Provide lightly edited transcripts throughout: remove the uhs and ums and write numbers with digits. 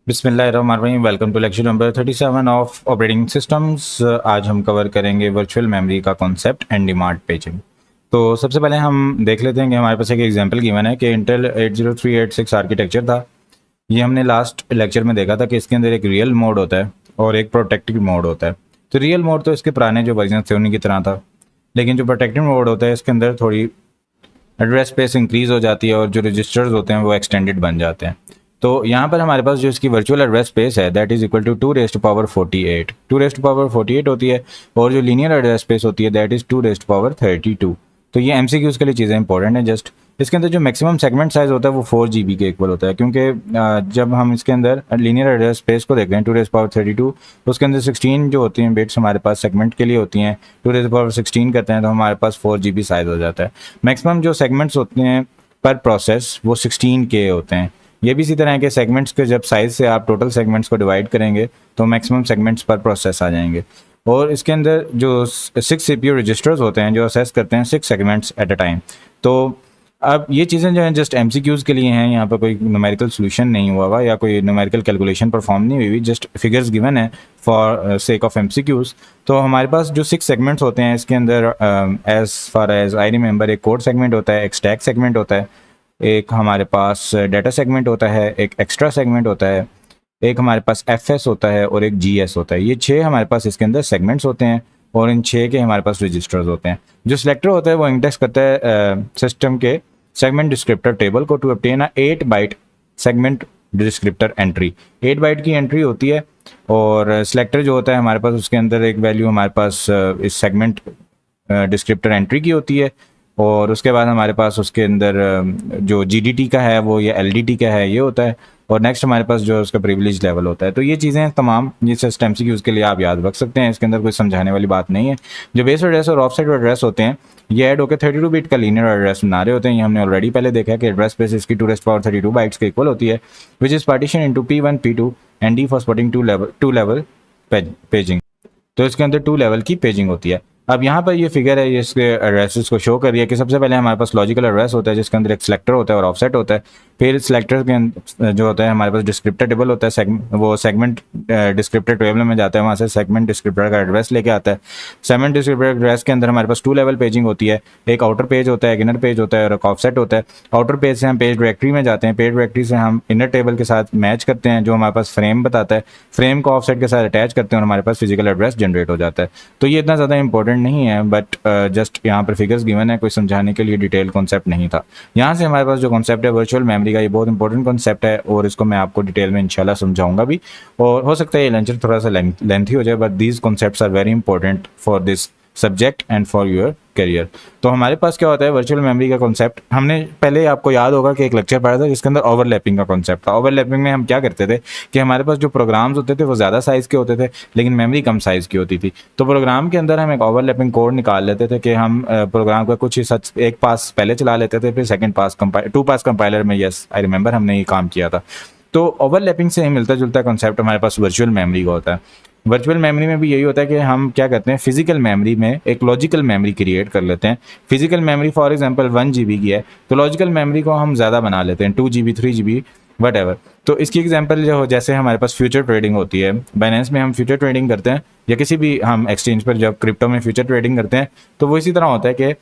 बिस्मिल्लाहिर्रहमानिर्रहीम। Welcome to lecture number 37 of operating systems. आज हम कवर करेंगे वर्चुअल मेमोरी का कॉन्सेप्ट एंड डिमांड पेजिंग। तो सबसे पहले हम देख लेते हैं कि हमारे पास एक एग्जांपल गिवन है कि इंटेल 80386 आर्किटेक्चर था। ये हमने लास्ट लेक्चर में देखा था कि इसके अंदर एक रियल मोड होता है और एक प्रोटेक्टिव मोड होता है। तो रियल मोड तो इसके पुराने जो वर्जन थे उन्हीं की तरह था, लेकिन जो प्रोटेक्टिव मोड होता है इसके अंदर थोड़ी एड्रेस स्पेस इंक्रीज हो जाती है और जो रजिस्टर्स होते हैं वो एक्सटेंडेड बन जाते हैं। तो यहाँ पर हमारे पास जो इसकी वर्चुअल एड्रेस स्पेस है that is equal to 2 raise to power 48। 2 raise to power 48 होती है और जो लीनियर एड्रेस स्पेस होती है that is 2 raise to power 32। तो ये एमसीक्यूज के लिए चीज़ें इंपॉर्टेंट है। जस्ट इसके अंदर जो मैक्सिमम सेगमेंट साइज होता है वो 4 GB के इक्वल होता है, क्योंकि जब हम इसके अंदर लीनियर एड्रेस स्पेस को देखते हैं 2 रेज़ टू पावर 32 तो उसके अंदर 16 जो होती हैं बिट्स हमारे पास सेगमेंट के लिए होती हैं। 2 रेज़ टू पावर 16 करते हैं तो हमारे पास 4 GB साइज हो जाता है। मैक्सिमम जो सेगमेंट्स होते हैं पर प्रोसेस वो 16K होते हैं। ये भी इसी तरह है कि सेगमेंट्स के जब साइज से आप टोटल सेगमेंट्स को डिवाइड करेंगे तो मैक्सिमम सेगमेंट्स पर प्रोसेस आ जाएंगे। और इसके अंदर जो 6 CPU रजिस्टर्स होते हैं जो असेस करते हैं 6 सेगमेंट्स एट अ टाइम। तो अब ये चीज़ें जो हैं जस्ट एमसीक्यूज़ के लिए हैं, यहाँ पर कोई न्यूमेरिकल सोल्यूशन नहीं हुआ हुआ या कोई न्यूमेरिकल कैलकुलेशन परफॉर्म नहीं हुई हुई, जस्ट फिगर्स गिवन है फॉर सेक ऑफ एमसीक्यूज़। तो हमारे पास जो 6 सेगमेंट्स होते हैं इसके अंदर as far as I remember एक कोड सेगमेंट होता है, एक स्टैक सेगमेंट होता है, एक हमारे पास डाटा सेगमेंट होता है, एक एक्स्ट्रा सेगमेंट होता है, एक हमारे पास एफएस होता है और एक जीएस होता है। ये 6 हमारे पास इसके अंदर सेगमेंट्स होते हैं और इन 6 के हमारे पास रजिस्टर्स होते हैं। जो सिलेक्टर होता है वो इंडेक्स करता है सिस्टम के सेगमेंट डिस्क्रिप्टर टेबल को to obtain a 8 byte segment descriptor entry. 8 byte की एंट्री होती है और सिलेक्टर जो होता है हमारे पास उसके अंदर एक वैल्यू हमारे पास इस सेगमेंट डिस्क्रिप्टर एंट्री की होती है और उसके बाद हमारे पास उसके अंदर जो जीडीटी का है वो या एलडीटी का है ये होता है और नेक्स्ट हमारे पास जो उसका प्रिविलेज लेवल होता है। तो ये चीज़ें तमाम ये सिस्टम की उसके लिए आप याद रख सकते हैं, इसके अंदर कोई समझाने वाली बात नहीं है। जो बेस एड्रेस और ऑफसेट एड्रेस होते हैं ये ऐड होकर 32 बिट का लीनियर एड्रेस बना रहे होते हैं। ये हमने ऑलरेडी पहले देखा है कि एड्रेस स्पेस इसकी 2 रेज़ टू पावर 32 बाइट्स के इक्वल होती है, which is partition into P1 P2 and D for supporting two level paging. तो इसके अंदर 2 लेवल की पेजिंग होती है। अब यहाँ पर ये फिगर है ये इसके एड्रेसेस को शो कर रही है कि सबसे पहले हमारे पास लॉजिकल एड्रेस होता है जिसके अंदर एक सिलेक्टर होता है और ऑफसेट होता है। फिर सिलेक्टर के जो होता है हमारे पास डिस्क्रिप्टर टेबल होता है, वो सेगमेंट डिस्क्रिप्टर टेबल में जाता है, वहाँ से सेगमेंट डिस्क्रिप्टर का एड्रेस लेके आता है। सेगमेंट डिस्क्रिप्टर एड्रेस के अंदर हमारे पास 2 लेवल पेजिंग होती है, एक आउटर पेज होता है, एक इनर पेज होता है और एक ऑफसेट होता है। आउटर पेज से हम पेज डायरेक्टरी में जाते हैं, पेज डायरेक्टरी से हम इनर टेबल के साथ मैच करते हैं जो हमारे पास फ्रेम बताता है, फ्रेम को ऑफसेट के साथ अटैच करते हैं और हमारे पास फिजिकल एड्रेस जनरेट हो जाता है। तो ये इतना ज़्यादा इंपॉर्टेंट नहीं है बट जस्ट यहाँ पर फिगर्स गिवन है, कोई समझाने के लिए डिटेल कॉन्सेप्ट नहीं था। यहाँ से हमारे पास जो कॉन्सेप्ट है वर्चुअल मेमोरी का ये बहुत इंपॉर्टेंट कॉन्सेप्ट है और इसको मैं आपको डिटेल में इंशाल्लाह समझाऊंगा भी। और हो सकता है ये लेक्चर थोड़ा सा लेंथी हो जाए but these concepts are very important for this subject and for your career. तो हमारे पास क्या होता है वर्चुअल मेमोरी का कॉन्सेप्ट, हमने पहले आपको याद होगा कि एक लेक्चर पढ़ा था जिसके अंदर ओवरलैपिंग का कॉन्सेप्ट था। ओवरलैपिंग में हम क्या करते थे कि हमारे पास जो प्रोग्राम्स होते थे वो ज़्यादा साइज़ के होते थे लेकिन मेमोरी कम साइज़ की होती थी। तो प्रोग्राम के अंदर हम एक ओवरलैपिंग कोड निकाल लेते थे कि हम प्रोग्राम का कुछ हिस्सा एक पास पहले चला लेते थे फिर second pass two pass compiler में, यस आई रिमेंबर हमने ये काम किया था। तो ओवरलैपिंग से ही मिलता जुलता कॉन्सेप्ट हमारे पास वर्चुअल मेमोरी का होता है। वर्चुअल मेमोरी में भी यही होता है कि हम क्या करते हैं फिजिकल मेमोरी में एक लॉजिकल मेमोरी क्रिएट कर लेते हैं। Physical memory for example 1 GB की है तो लॉजिकल मेमोरी को हम ज़्यादा बना लेते हैं 2 GB 3 GB वट एवर। तो इसकी एग्जांपल जो हो जैसे हमारे पास फ्यूचर ट्रेडिंग होती है, बाइनेंस में हम फ्यूचर ट्रेडिंग करते हैं या किसी भी हम एक्सचेंज पर जब क्रिप्टो में फ्यूचर ट्रेडिंग करते हैं तो वो इसी तरह होता है कि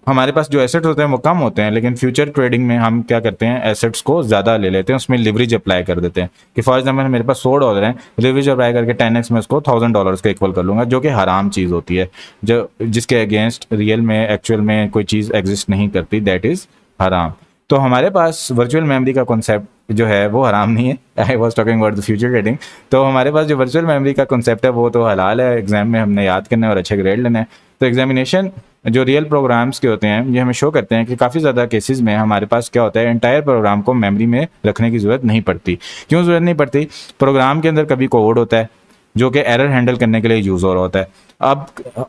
हमारे पास जो एसेट्स होते हैं वो कम होते हैं लेकिन फ्यूचर ट्रेडिंग में हम क्या करते हैं एसेट्स को ज़्यादा ले लेते हैं, उसमें लिवरेज अप्लाई कर देते हैं कि फॉर एग्जांपल मेरे पास $100 हैं, लिवरेज अप्लाई करके 10x में उसको $1000 के इक्वल कर लूँगा जो कि हराम चीज़ होती है, जो जिसके अगेंस्ट रियल में एक्चुअल में कोई चीज़ एग्जिस्ट नहीं करती, दैट इज़ हराम। तो हमारे पास वर्चुअल मेमोरी का कॉन्सेप्ट जो है वो हराम नहीं है। I was talking about the future trading. तो हमारे पास जो वर्चुअल मेमोरी का कॉन्सेप्ट है वो तो हलाल है, एग्जाम में हमने याद करना है और अच्छे ग्रेड लेना है। तो एग्जामिनेशन जो रियल प्रोग्राम्स के होते हैं ये हमें शो करते हैं कि काफ़ी ज़्यादा केसेस में हमारे पास क्या होता है एंटायर प्रोग्राम को मेमोरी में रखने की ज़रूरत नहीं पड़ती। क्यों ज़रूरत नहीं पड़ती? प्रोग्राम के अंदर कभी कोड होता है जो कि एरर हैंडल करने के लिए यूज़ हो रहा होता है। अब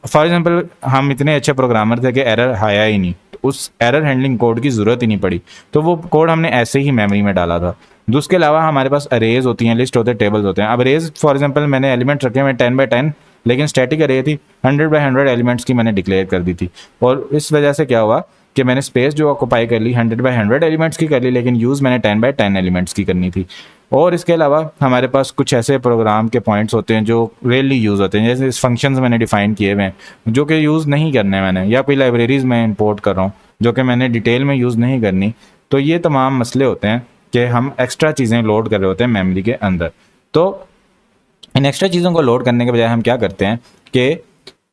फॉर एग्जांपल हम इतने अच्छे प्रोग्रामर थे कि एरर आया ही नहीं, तो उस एरर हैंडलिंग कोड की ज़रूरत ही नहीं पड़ी, तो वो कोड हमने ऐसे ही मेमोरी में डाला था। उसके अलावा हमारे पास अरेज होती हैं, लिस्ट होते हैं, टेबल्स होते हैं। अब अरेज फॉर एग्जांपल मैंने एलिमेंट्स रखे हुए 10x10 लेकिन स्टैटिक अरे थी 100x100 एलिमेंट्स की मैंने डिक्लेयर कर दी थी और इस वजह से क्या हुआ कि मैंने स्पेस जो ऑक्यूपाई कर ली 100x100 एलिमेंट्स की कर ली लेकिन यूज़ मैंने 10x10 एलिमेंट्स की करनी थी। और इसके अलावा हमारे पास कुछ ऐसे प्रोग्राम के पॉइंट्स होते हैं जो रेयरली यूज़ होते हैं, जैसे इस फंक्शंस मैंने डिफाइन किए हुए हैं जो कि यूज़ नहीं करने मैंने, या कोई लाइब्रेरीज़ में इंपोर्ट कर रहा हूँ जो कि मैंने डिटेल में यूज़ नहीं करनी। तो ये तमाम मसले होते हैं कि हम एक्स्ट्रा चीज़ें लोड कर रहे होते हैं मेमोरी के अंदर। तो इन एक्स्ट्रा चीज़ों को लोड करने के बजाय हम क्या करते हैं कि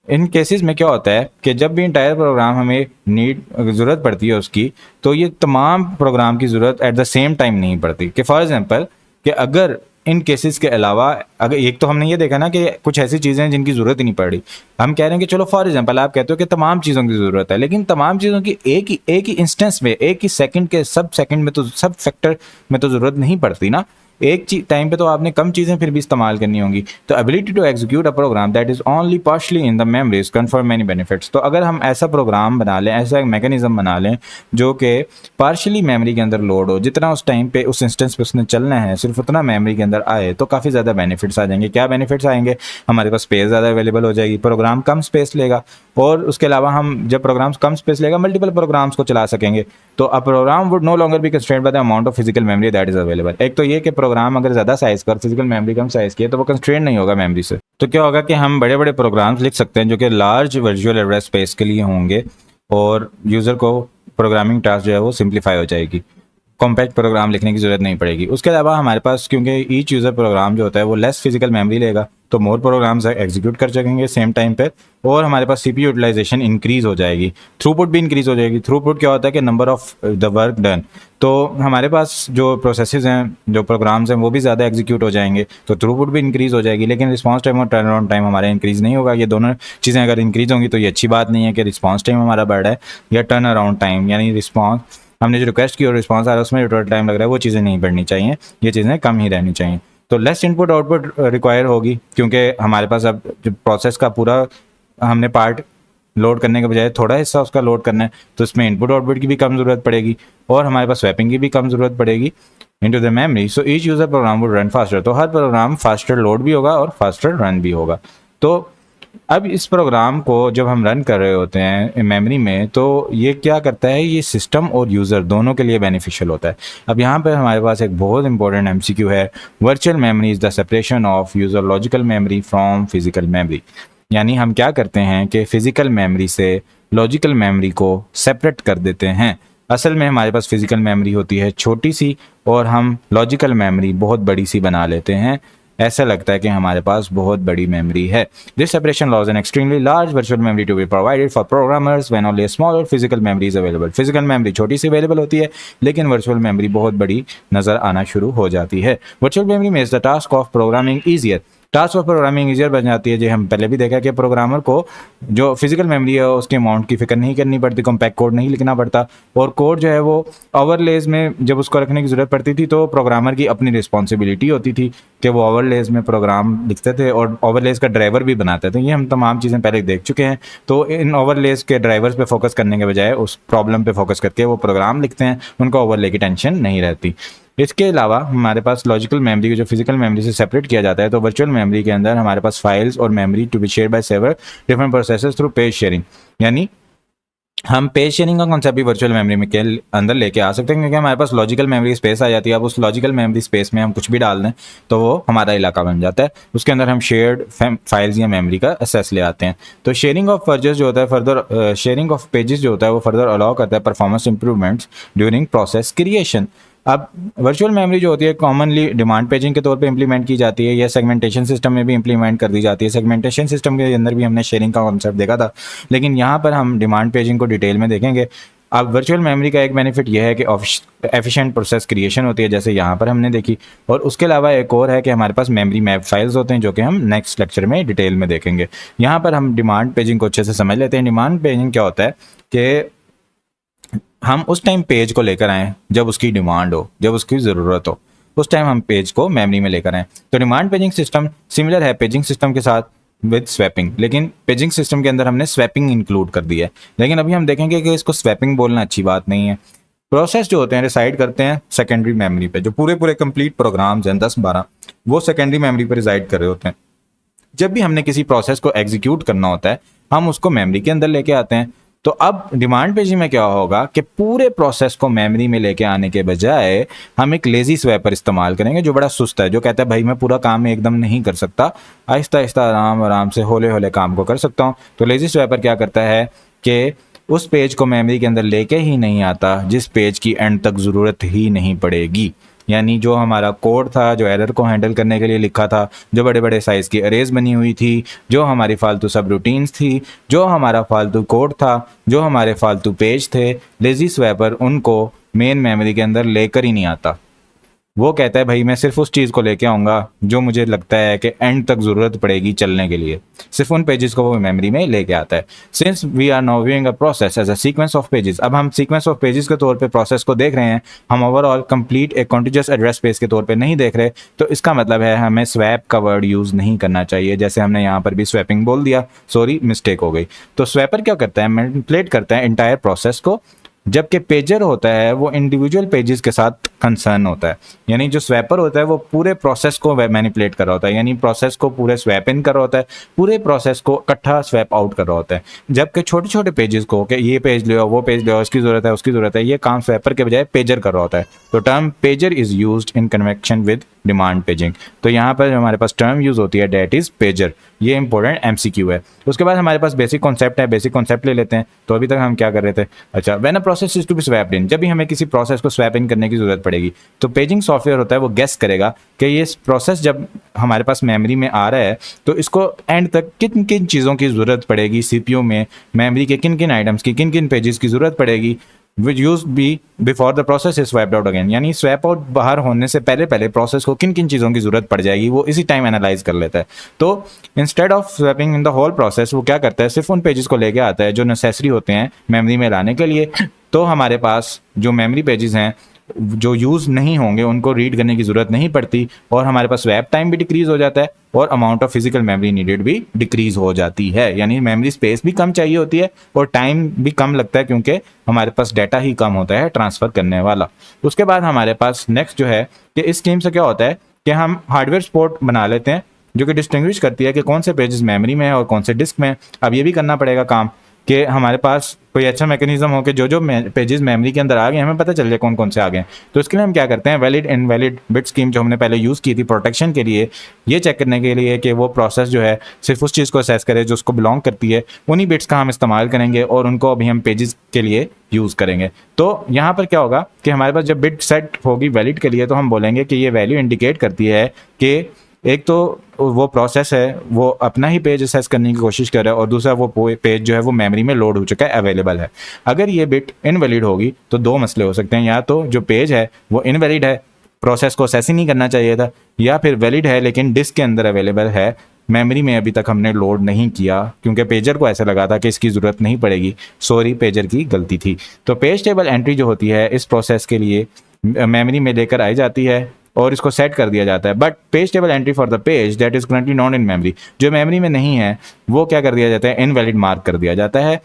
इन केसेस में क्या होता है कि जब भी इंटायर प्रोग्राम हमें ज़रूरत पड़ती है उसकी, तो ये तमाम प्रोग्राम की ज़रूरत एट द सेम टाइम नहीं पड़ती। कि फॉर एग्जांपल कि अगर इन केसेस के अलावा, अगर एक तो हमने ये देखा ना कि कुछ ऐसी चीज़ें हैं जिनकी ज़रूरत ही नहीं पड़ रही, हम कह रहे हैं कि चलो फॉर एग्जांपल आप कहते हो कि तमाम चीज़ों की ज़रूरत है, लेकिन तमाम चीज़ों की एक ही इंस्टेंस में, एक ही सेकंड के सब सेकंड में, तो सब फैक्टर में तो ज़रूरत नहीं पड़ती ना। एक टाइम पे तो आपने कम चीज़ें फिर भी इस्तेमाल करनी होंगी। तो ability to execute a program that is only partially in the memories confer many benefits. तो अगर हम ऐसा प्रोग्राम बना लें, ऐसा एक मैकेनिज्म बना लें जो कि पार्शली मेमोरी के अंदर लोड हो, जितना उस टाइम पे उस इंस्टेंस पे उसने चलना है सिर्फ उतना मेमोरी के अंदर आए, तो काफ़ी ज़्यादा बेनिफिट्स आ जाएंगे। क्या बेनिफिट्स आएंगे? हमारे पास स्पेस ज़्यादा अवेलेबल हो जाएगी, प्रोग्राम कम स्पेस लेगा, और उसके अलावा हम जब प्रोग्राम्स कम स्पेस लेगा मल्टीपल प्रोग्राम्स को चला सकेंगे। तो a program would no longer be constrained by the amount of physical memory that is available. एक तो ये कि प्रोग्राम अगर ज़्यादा साइज का और फिजिकल मेमोरी कम साइज की है तो वो कंस्ट्रेंड नहीं होगा मेमोरी से। तो क्या होगा कि हम बड़े बड़े प्रोग्राम्स लिख सकते हैं जो कि लार्ज वर्चुअल एड्रेस स्पेस के लिए होंगे, और यूज़र को प्रोग्रामिंग टास्क जो है वो सिंप्लीफाई हो जाएगी, कॉम्पैक्ट प्रोग्राम लिखने की ज़रूरत नहीं पड़ेगी। उसके अलावा हमारे पास, क्योंकि ईच यूज़र प्रोग्राम जो होता है वो लेस फिजिकल मेमोरी लेगा, तो मोर प्रोग्राम्स एग्जीक्यूट कर सकेंगे सेम टाइम पे, और हमारे पास सीपीयू यूटिलाइजेशन इंक्रीज हो जाएगी, थ्रूपुट भी इंक्रीज हो जाएगी। थ्रूपुट क्या होता है कि number of the work done. तो हमारे पास जो प्रोसेसेस हैं, जो प्रोग्राम्स हैं, वो भी ज़्यादा एग्जीक्यूट हो जाएंगे, तो थ्रूपुट भी इंक्रीज हो जाएगी। लेकिन रिस्पॉन्स टाइम और टर्न अराउंड टाइम हमारा इंक्रीज नहीं होगा। ये दोनों चीज़ें अगर इंक्रीज होंगी तो ये अच्छी बात नहीं है कि रिस्पॉन्स टाइम हमारा बढ़ रहा है, या टर्न अराउंड टाइम, यानी रिस्पॉन्स हमने जो रिक्वेस्ट की और रिस्पॉन्स आ रहा है उसमें जो टाइम लग रहा है वो चीज़ें नहीं बढ़नी चाहिए, ये चीज़ें कम ही रहनी चाहिए। तो लेस इनपुट आउटपुट रिक्वायर होगी, क्योंकि हमारे पास अब जो प्रोसेस का पूरा हमने पार्ट लोड करने के बजाय थोड़ा हिस्सा उसका लोड करना है, तो इसमें इनपुट आउटपुट की भी कम ज़रूरत पड़ेगी, और हमारे पास स्वैपिंग की भी कम ज़रूरत पड़ेगी into the memory. So each user program would run faster. तो हर प्रोग्राम फास्टर लोड भी होगा और फास्टर रन भी होगा। तो अब इस प्रोग्राम को जब हम रन कर रहे होते हैं मेमोरी में, तो ये क्या करता है, ये सिस्टम और यूज़र दोनों के लिए बेनिफिशियल होता है। अब यहाँ पर हमारे पास एक बहुत इंपॉर्टेंट एमसीक्यू है, virtual memory is the separation of user logical memory from physical memory. यानी हम क्या करते हैं कि फिजिकल मेमोरी से लॉजिकल मेमोरी को सेपरेट कर देते हैं। असल में हमारे पास फिजिकल मेमोरी होती है छोटी सी, और हम लॉजिकल मेमोरी बहुत बड़ी सी बना लेते हैं। ऐसा लगता है कि हमारे पास बहुत बड़ी मेमोरी है। This separation allows an extremely large virtual memory to be provided for programmers when only a smaller physical memory is available। Physical memory छोटी सी अवेलेबल होती है, लेकिन वर्चुअल मेमोरी बहुत बड़ी नज़र आना शुरू हो जाती है। Virtual memory makes the task of programming easier. Task of programming easier बन जाती है। जो हम पहले भी देखा कि प्रोग्रामर को जो फिजिकल मेमोरी है उसके अमाउंट की फिक्र नहीं करनी पड़ती, कॉम्पैक्ट कोड नहीं लिखना पड़ता, और कोड जो है वो ओवरलेज में जब उसको रखने की ज़रूरत पड़ती थी तो प्रोग्रामर की अपनी रिस्पॉन्सिबिलिटी होती थी कि वो ओवरलेज में प्रोग्राम लिखते थे और ओवरलेज का ड्राइवर भी बनाते थे। ये हम तमाम चीज़ें पहले देख चुके हैं। तो इन ओवरलेज के ड्राइवर्स पे फोकस करने के बजाय उस प्रॉब्लम पे फोकस करके वो प्रोग्राम लिखते हैं, उनको ओवरले की टेंशन नहीं रहती। इसके अलावा हमारे पास लॉजिकल मेमोरी को जो फिजिकल मेमोरी से सेपरेट किया जाता है, तो वर्चुअल मेमोरी के अंदर हमारे पास फाइल्स और memory to be share by several different processes through page sharing. यानी हम पेज शेयरिंग का कॉन्सेप्ट भी वर्चुअल मेमोरी में के अंदर लेके आ सकते हैं, क्योंकि हमारे पास लॉजिकल मेमोरी स्पेस आ जाती है। अब उस लॉजिकल मेमोरी स्पेस में हम कुछ भी डाल दें तो वो हमारा इलाका बन जाता है, उसके अंदर हम शेयर्ड फाइल्स या मेमोरी का एक्सेस ले आते हैं। तो शेयरिंग ऑफ वर्जेस जो होता है फर्दर, शेयरिंग ऑफ पेजेस जो होता है वो फर्दर अलाउ करता है performance improvements during process creation. अब वर्चुअल मेमोरी जो होती है कॉमनली डिमांड पेजिंग के तौर पे इंप्लीमेंट की जाती है, या सेगमेंटेशन सिस्टम में भी इंप्लीमेंट कर दी जाती है। सेगमेंटेशन सिस्टम के अंदर भी हमने शेयरिंग का कॉन्सेप्ट देखा था, लेकिन यहाँ पर हम डिमांड पेजिंग को डिटेल में देखेंगे। अब वर्चुअल मेमोरी का एक बेनिफिट यह है कि एफिशिएंट प्रोसेस क्रिएशन होती है, जैसे यहाँ पर हमने देखी, और उसके अलावा एक और है कि हमारे पास मेमोरी मैप फाइल्स होते हैं जो कि हम नेक्स्ट लेक्चर में डिटेल में देखेंगे। यहाँ पर हम डिमांड पेजिंग को अच्छे से समझ लेते हैं। डिमांड पेजिंग क्या होता है कि हम उस टाइम पेज को लेकर आएँ जब उसकी डिमांड हो, जब उसकी ज़रूरत हो, उस टाइम हम पेज को मेमोरी में लेकर आएँ। तो डिमांड पेजिंग सिस्टम सिमिलर है पेजिंग सिस्टम के साथ विद स्वैपिंग, लेकिन पेजिंग सिस्टम के अंदर हमने स्वैपिंग इंक्लूड कर दिया है। लेकिन अभी हम देखेंगे कि इसको स्वैपिंग बोलना अच्छी बात नहीं है। प्रोसेस जो होते हैं रिसाइड करते हैं सेकेंडरी मेमोरी पे, जो पूरे कंप्लीट प्रोग्राम्स हैं 10-12 वो सेकेंडरी मेमोरी पर रिसाइड कर रहे होते हैं। जब भी हमने किसी प्रोसेस को एग्जीक्यूट करना होता है हम उसको मेमोरी के अंदर लेके आते हैं। तो अब डिमांड पेजिंग में क्या होगा कि पूरे प्रोसेस को मेमोरी में लेके आने के बजाय हम एक लेजी स्वैपर इस्तेमाल करेंगे जो बड़ा सुस्त है, जो कहता है भाई मैं पूरा काम एकदम नहीं कर सकता, आहिस्ता आहिस्ता आराम आराम से होले होले काम को कर सकता हूँ। तो लेजी स्वैपर क्या करता है कि उस पेज को मेमोरी के अंदर लेके ही नहीं आता जिस पेज की एंड तक ज़रूरत ही नहीं पड़ेगी। यानी जो हमारा कोड था, जो एरर को हैंडल करने के लिए लिखा था, जो बड़े बड़े साइज़ की अरेज बनी हुई थी, जो हमारी फालतू सब रूटीन्स थी, जो हमारा फालतू कोड था, जो हमारे फालतू पेज थे, लेजी स्वैपर उनको मेन मेमोरी के अंदर लेकर ही नहीं आता। वो कहता है भाई मैं सिर्फ उस चीज़ को लेके आऊँगा जो मुझे लगता है कि एंड तक ज़रूरत पड़ेगी चलने के लिए, सिर्फ उन पेजेस को वो मेमोरी में लेके आता है। Since we are now viewing a process as a sequence of pages, अब हम सीक्वेंस ऑफ पेजेस के तौर पे प्रोसेस को देख रहे हैं, हम ओवरऑल कंप्लीट एक कॉन्टिन्यूअस एड्रेस स्पेस के तौर पे नहीं देख रहे। तो इसका मतलब है हमें स्वैप का वर्ड यूज़ नहीं करना चाहिए, जैसे हमने यहाँ पर भी स्वैपिंग बोल दिया, सॉरी मिस्टेक हो गई। तो स्वैपर क्या करता है, मैनिपुलेट करता है इंटायर प्रोसेस को, जबकि पेजर होता है वो इंडिविजुअल पेजेस के साथ कंसर्न होता है। यानी जो स्वैपर होता है वो पूरे प्रोसेस को मैनिपुलेट कर रहा होता है, यानी प्रोसेस को पूरे स्वैप इन कर रहा होता है, पूरे प्रोसेस को इकट्ठा स्वैप आउट कर रहा होता है। जबकि छोटे छोटे पेजेस को कि ये पेज ले वो पेज ले, इसकी ज़रूरत है उसकी ज़रूरत है, ये काम स्वैपर के बजाय पेजर कर रहा होता है। तो term pager is used in convection with demand paging. तो यहाँ पर हमारे पास टर्म यूज़ होती है डेट इज़ पेजर। ये इंपॉर्टेंट एमसीक्यू है। उसके बाद हमारे पास बेसिक कॉन्सेप्ट है, बेसिक कॉन्सेप्ट ले लेते हैं। तो अभी तक हम क्या कर रहे थे, अच्छा when a process is to be swapped in, जब भी हमें किसी प्रोसेस को स्वैप इन करने की जरूरत पड़ेगी तो पेजिंग सॉफ्टवेयर होता है वो गेस करेगा कि ये प्रोसेस जब हमारे पास मेमोरी में आ रहा है तो इसको एंड तक किन किन चीज़ों की ज़रूरत पड़ेगी, सीपीयू में मेमोरी के किन किन आइटम्स की, किन किन पेजेस की ज़रूरत पड़ेगी, which use be before the process is swapped out again. यानी स्वैप आउट बाहर होने से पहले पहले प्रोसेस को किन किन चीज़ों की जरूरत पड़ जाएगी वो इसी टाइम एनालाइज कर लेता है। तो instead of swapping in the whole process वो क्या करता है, सिर्फ उन पेजेस को लेके आता है जो नेसेसरी होते हैं मेमोरी में लाने के लिए। तो हमारे पास जो मेमोरी पेजेस हैं जो यूज़ नहीं होंगे उनको रीड करने की ज़रूरत नहीं पड़ती, और हमारे पास स्वैप टाइम भी डिक्रीज़ हो जाता है और amount of physical memory needed भी डिक्रीज हो जाती है। यानी मेमोरी स्पेस भी कम चाहिए होती है और टाइम भी कम लगता है क्योंकि हमारे पास डाटा ही कम होता है ट्रांसफ़र करने वाला। उसके बाद हमारे पास नेक्स्ट जो है कि इस स्कीम से क्या होता है कि हम हार्डवेयर सपोर्ट बना लेते हैं जो कि डिस्टिंग्विश करती है कि कौन से पेजेस मेमोरी में है और कौन से डिस्क में। अब ये भी करना पड़ेगा काम कि हमारे पास कोई अच्छा मैकेनिज्म हो कि जो जो पेजेस मेमोरी के अंदर आ गए हमें पता चल जाए कौन कौन से आ गए। तो इसके लिए हम क्या करते हैं, वैलिड इनवैलिड बिट स्कीम जो हमने पहले यूज़ की थी प्रोटेक्शन के लिए, ये चेक करने के लिए कि वो प्रोसेस जो है सिर्फ उस चीज़ को असेस करे जो उसको बिलोंग करती है, उन्हीं बिट्स का हम इस्तेमाल करेंगे और उनको अभी हम पेजेस के लिए यूज़ करेंगे। तो यहाँ पर क्या होगा कि हमारे पास जब बिट सेट होगी वैलिड के लिए तो हम बोलेंगे कि ये वैल्यू इंडिकेट करती है कि एक तो वो प्रोसेस है वो अपना ही पेज असेस करने की कोशिश कर रहा है और दूसरा वो पेज जो है वो मेमोरी में लोड हो चुका है, अवेलेबल है। अगर ये बिट इनवैलिड होगी तो दो मसले हो सकते हैं, या तो जो पेज है वो इनवैलिड है, प्रोसेस को असेस ही नहीं करना चाहिए था, या फिर वैलिड है लेकिन डिस्क के अंदर अवेलेबल है, मेमोरी में अभी तक हमने लोड नहीं किया क्योंकि पेजर को ऐसा लगा था कि इसकी ज़रूरत नहीं पड़ेगी, सॉरी पेजर की गलती थी। तो पेज टेबल एंट्री जो होती है इस प्रोसेस के लिए मेमोरी में लेकर आई जाती है और इसको सेट कर दिया जाता है। But page table entry for the page that is currently not in memory, जो मेमोरी में नहीं है वो क्या कर दिया जाता है, इनवैलिड मार्क कर दिया जाता है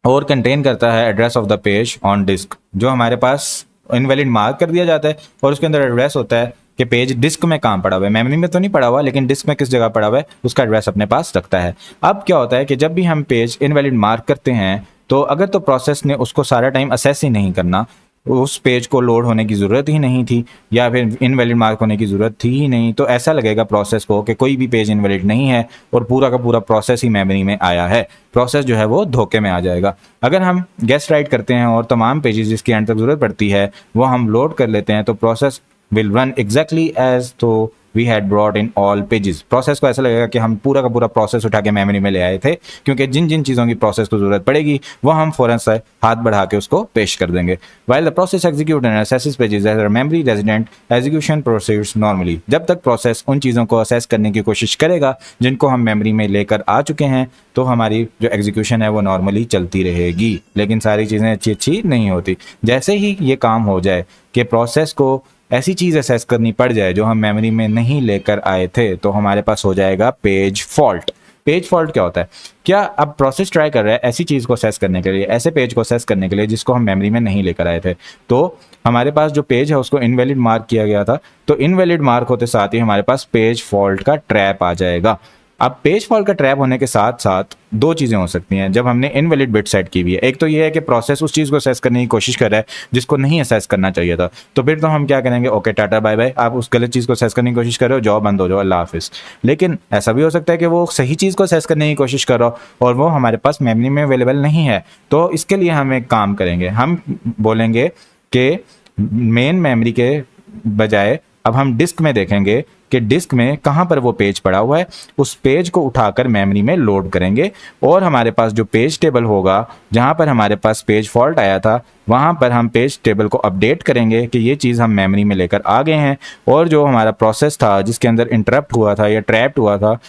और कंटेन करता है address of the page on disk, जो हमारे पास इनवैलिड मार्क कर दिया जाता है और उसके अंदर एड्रेस होता है कि पेज डिस्क में कहाँ पड़ा हुआ है, मेमोरी में तो नहीं पड़ा हुआ लेकिन डिस्क में किस जगह पड़ा हुआ है उसका एड्रेस अपने पास रखता है। अब क्या होता है कि जब भी हम पेज इनवैलिड मार्क करते हैं तो अगर तो प्रोसेस ने उसको सारा टाइम असेस ही नहीं करना, उस पेज को लोड होने की ज़रूरत ही नहीं थी या फिर इनवैलिड मार्क होने की ज़रूरत थी ही नहीं, तो ऐसा लगेगा प्रोसेस को कि कोई भी पेज इनवैलिड नहीं है और पूरा का पूरा प्रोसेस ही मेमोरी में आया है, प्रोसेस जो है वो धोखे में आ जाएगा। अगर हम गेस्ट राइट करते हैं और तमाम पेजेस जिसकी एंड तक ज़रूरत पड़ती है वो हम लोड कर लेते हैं तो process will run exactly as though we had brought in all pages. Process को ऐसा लगेगा कि हम पूरा का पूरा प्रोसेस उठा के मेमोरी में ले आए थे, क्योंकि जिन जिन चीज़ों की प्रोसेस को जरूरत पड़ेगी वो हम फौरन से हाथ बढ़ा के उसको पेश कर देंगे। While the process execute and accesses pages as a memory resident execution proceeds normally. जब तक प्रोसेस उन चीज़ों को असेस करने की कोशिश करेगा जिनको हम मेमोरी में लेकर आ चुके हैं तो हमारी जो एग्जीक्यूशन है वो नॉर्मली चलती रहेगी, लेकिन सारी चीज़ें अच्छी अच्छी नहीं होती। जैसे ही ये काम हो जाए कि प्रोसेस को ऐसी चीज़ असेस करनी पड़ जाए जो हम मेमोरी में नहीं लेकर आए थे तो हमारे पास हो जाएगा पेज फॉल्ट। पेज फॉल्ट क्या होता है, क्या अब प्रोसेस ट्राई कर रहा है ऐसी चीज़ को असेस करने के लिए, ऐसे पेज को असेस करने के लिए जिसको हम मेमोरी में नहीं लेकर आए थे, तो हमारे पास जो पेज है उसको इनवैलिड मार्क किया गया था, तो इनवैलिड मार्क होते साथ ही हमारे पास पेज फॉल्ट का ट्रैप आ जाएगा। अब पेज फॉल्ट का ट्रैप होने के साथ साथ दो चीज़ें हो सकती हैं जब हमने इनवैलिड बिट सेट की हुई है। एक तो ये है कि प्रोसेस उस चीज़ को असेस करने की कोशिश कर रहा है जिसको नहीं असेस करना चाहिए था, तो फिर तो हम क्या करेंगे, ओके टाटा बाय बाय, आप उस गलत चीज़ को असेस करने की कोशिश कर रहे हो, जॉब बंद हो जाओ, अल्लाह हाफिज़। लेकिन ऐसा भी हो सकता है कि वो सही चीज़ को असेस करने की कोशिश कर रहा हो और वो हमारे पास मेमोरी में अवेलेबल नहीं है। तो इसके लिए हम एक काम करेंगे, हम बोलेंगे कि मेन मेमोरी के बजाय अब हम डिस्क में देखेंगे कि डिस्क में कहाँ पर वो पेज पड़ा हुआ है, उस पेज को उठाकर मेमोरी में लोड करेंगे और हमारे पास जो पेज टेबल होगा जहाँ पर हमारे पास पेज फॉल्ट आया था वहाँ पर हम पेज टेबल को अपडेट करेंगे कि ये चीज़ हम मेमोरी में लेकर आ गए हैं, और जो हमारा प्रोसेस था जिसके अंदर इंटरप्ट हुआ था या ट्रैप्ड हुआ था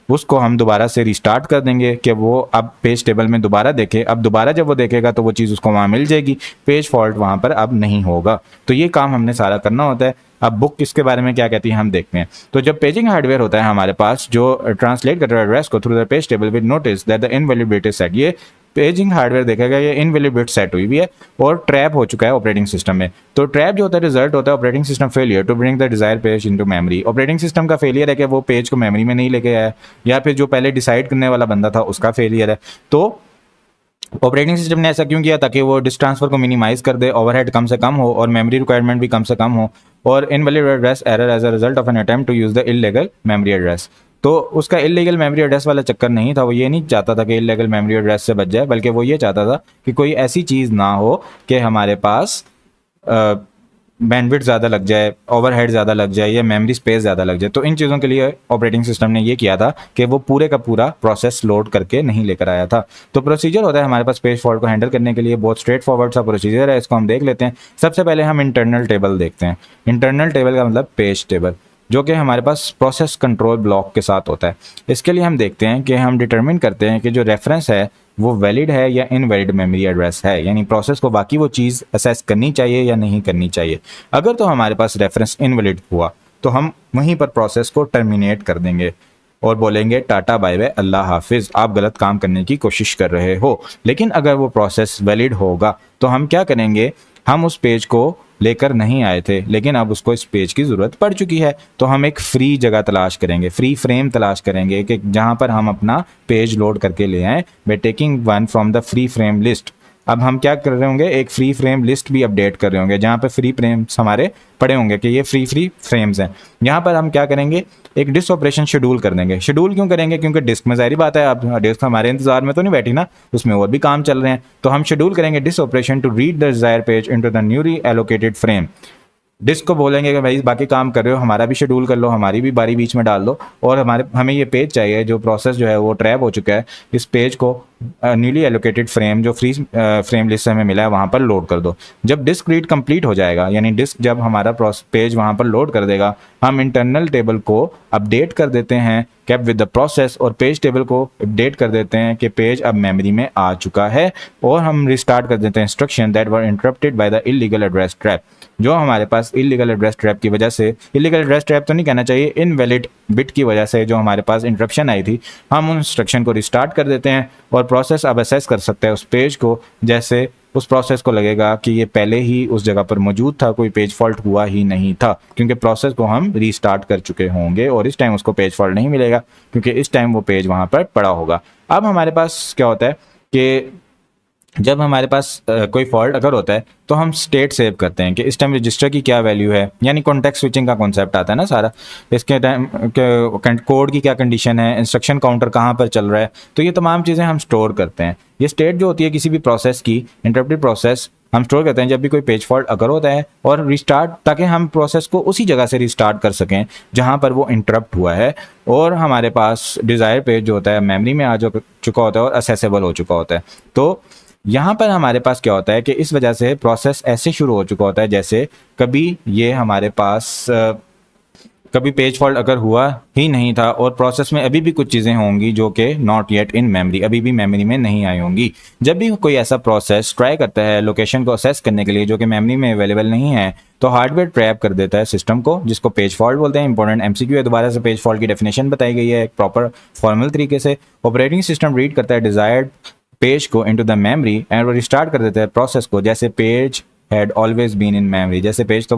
उसको हम दोबारा से रिस्टार्ट कर देंगे कि वो अब पेज टेबल में दोबारा देखे। अब दोबारा जब वो देखेगा तो वो चीज़ उसको वहाँ मिल जाएगी, पेज फॉल्ट वहाँ पर अब नहीं होगा। तो ये काम हमने सारा करना होता है। अब बुक इसके बारे में क्या कहती है हम देखते हैं। तो जब पेजिंग हार्डवेयर होता है हमारे पास जो ट्रांसलेट करता है एड्रेस को through the page table with notice that the invalid bit is set, ये पेजिंग हार्डवेयर देखेगा ये इनवैलिड बिट सेट हुई भी है और ट्रैप हो चुका है ऑपरेटिंग सिस्टम में। तो ट्रैप जो होता है रिजल्ट होता है operating system failure to bring the desire page into memory. Operating system का फेलियर है कि वो पेज को मेमोरी में नहीं लेके आया, या फिर जो पहले डिसाइड करने वाला बंदा था उसका फेलियर है। तो ऑपरेटिंग सिस्टम ने ऐसा क्यों किया, ताकि वो डिस्क ट्रांसफर को मिनिमाइज कर दे, ओवरहेड कम से कम हो और मेमोरी रिक्वायरमेंट भी कम से कम हो, और invalid address error as a result of an attempt to use the illegal memory address. तो उसका इल्लीगल मेमोरी एड्रेस वाला चक्कर नहीं था, वो ये नहीं चाहता था कि इल्लीगल मेमोरी एड्रेस से बच जाए, बल्कि वो ये चाहता था कि कोई ऐसी चीज़ ना हो कि हमारे पास बैंडविड्थ ज़्यादा लग जाए, ओवरहेड ज़्यादा लग जाए या मेमोरी स्पेस ज़्यादा लग जाए। तो इन चीज़ों के लिए ऑपरेटिंग सिस्टम ने ये किया था कि वो पूरे का पूरा प्रोसेस लोड करके नहीं लेकर आया था। तो प्रोसीजर होता है हमारे पास पेज फॉल्ट को हैंडल करने के लिए, बहुत स्ट्रेट फॉरवर्ड सा प्रोसीजर है, इसको हम देख लेते हैं। सबसे पहले हम इंटरनल टेबल देखते हैं। इंटरनल टेबल का मतलब पेज टेबल, जो कि हमारे पास प्रोसेस कंट्रोल ब्लॉक के साथ होता है। इसके लिए हम देखते हैं कि हम डिटरमिन करते हैं कि जो रेफरेंस है वो वैलिड है या इनवैलिड मेमोरी एड्रेस है, यानी प्रोसेस को बाकी वो चीज़ असेस करनी चाहिए या नहीं करनी चाहिए। अगर तो हमारे पास रेफरेंस इनवैलिड हुआ तो हम वहीं पर प्रोसेस को टर्मिनेट कर देंगे और बोलेंगे टाटा बाय बाय, अल्लाह हाफिज़, आप गलत काम करने की कोशिश कर रहे हो। लेकिन अगर वो प्रोसेस वैलिड होगा तो हम क्या करेंगे, हम उस पेज को लेकर नहीं आए थे लेकिन अब उसको इस पेज की ज़रूरत पड़ चुकी है, तो हम एक फ्री जगह तलाश करेंगे, फ्री फ्रेम तलाश करेंगे कि जहाँ पर हम अपना पेज लोड करके ले आएँ by taking one from the free frame list. अब हम क्या कर रहे होंगे, एक फ्री फ्रेम लिस्ट भी अपडेट कर रहे होंगे जहाँ पर फ्री फ्रेम्स हमारे पड़े होंगे कि ये फ्री फ्रेम्स हैं। यहाँ पर हम क्या करेंगे, एक डिस्क ऑपरेशन शेड्यूल कर देंगे। शेड्यूल क्यों करेंगे, क्योंकि डिस्क में जाहिर बात है अब डिस्क हमारे इंतजार में तो नहीं बैठी ना, उसमें और भी काम चल रहे हैं। तो हम शेड्यूल करेंगे disk operation to read the desire page into the newly allocated frame. Disk को बोलेंगे कि भाई बाकी काम कर रहे हो, हमारा भी शेड्यूल कर लो, हमारी भी बारी बीच में डाल दो, और हमें ये पेज चाहिए जो प्रोसेस जो है वो ट्रैप हो चुका है, इस पेज को न्यूली एलोकेटेड फ्रेम जो फ्री फ्रेम लिस्ट से हमें मिला है वहाँ पर लोड कर दो। जब डिस्क रीड कंप्लीट हो जाएगा, यानी डिस्क जब हमारा पेज वहाँ पर लोड कर देगा, हम इंटरनल टेबल को अपडेट कर देते हैं कैप विद द प्रोसेस, और पेज टेबल को अपडेट कर देते हैं कि पेज अब मेमोरी में आ चुका है, और हम रिस्टार्ट कर देते हैं instruction that were interrupted by the illegal address trap. जो हमारे पास इलीगल एड्रेस ट्रैप की वजह से, इलीगल एड्रेस ट्रैप तो नहीं कहना चाहिए, इनवैलिड बिट की वजह से जो हमारे पास इंटरप्शन आई थी, हम उन इंस्ट्रक्शन को रिस्टार्ट कर देते हैं और प्रोसेस अब असेस कर सकता है उस पेज को, जैसे उस प्रोसेस को लगेगा कि ये पहले ही उस जगह पर मौजूद था, कोई पेज फॉल्ट हुआ ही नहीं था, क्योंकि प्रोसेस को हम रीस्टार्ट कर चुके होंगे और इस टाइम उसको पेज फॉल्ट नहीं मिलेगा क्योंकि इस टाइम वो पेज वहाँ पर पड़ा होगा। अब हमारे पास क्या होता है कि जब हमारे पास कोई फॉल्ट अगर होता है तो हम स्टेट सेव करते हैं कि इस टाइम रजिस्टर की क्या वैल्यू है, यानी कॉन्टेक्स्ट स्विचिंग का कॉन्सेप्ट आता है ना सारा, इसके टाइम कोड की क्या कंडीशन है, इंस्ट्रक्शन काउंटर कहाँ पर चल रहा है, तो ये तमाम चीज़ें हम स्टोर करते हैं। ये स्टेट जो होती है किसी भी प्रोसेस की, इंटरप्टेड प्रोसेस, हम स्टोर करते हैं जब भी कोई पेज फॉल्ट अगर होता है, और रिस्टार्ट, ताकि हम प्रोसेस को उसी जगह से रिस्टार्ट कर सकें जहां पर वो इंटरप्ट हुआ है, और हमारे पास डिज़ायर पेज जो होता है मेमोरी में आ चुका होता है और असेसेबल हो चुका होता है। तो यहाँ पर हमारे पास क्या होता है कि इस वजह से प्रोसेस ऐसे शुरू हो चुका होता है जैसे कभी ये हमारे पास कभी पेज फॉल्ट अगर हुआ ही नहीं था और प्रोसेस में अभी भी कुछ चीज़ें होंगी जो कि नॉट येट इन मेमोरी, अभी भी मेमोरी में नहीं आई होंगी। जब भी कोई ऐसा प्रोसेस ट्राई करता है लोकेशन को असेस करने के लिए जो कि मेमोरी में अवेलेबल नहीं है, तो हार्डवेयर ट्रैप कर देता है सिस्टम को, जिसको पेज फॉल्ट बोलते हैं। इंपॉर्टेंट एमसीक्यू है, दोबारा से पेज फॉल्ट की डेफिनेशन बताई गई है एक प्रॉपर फॉर्मल तरीके से। ऑपरेटिंग सिस्टम रीड करता है डिजायर्ड पेज को इनटू द मेमोरी एंड वो रिस्टार्ट कर देता है प्रोसेस को, जैसे page had always been in memory, जैसे पेज तो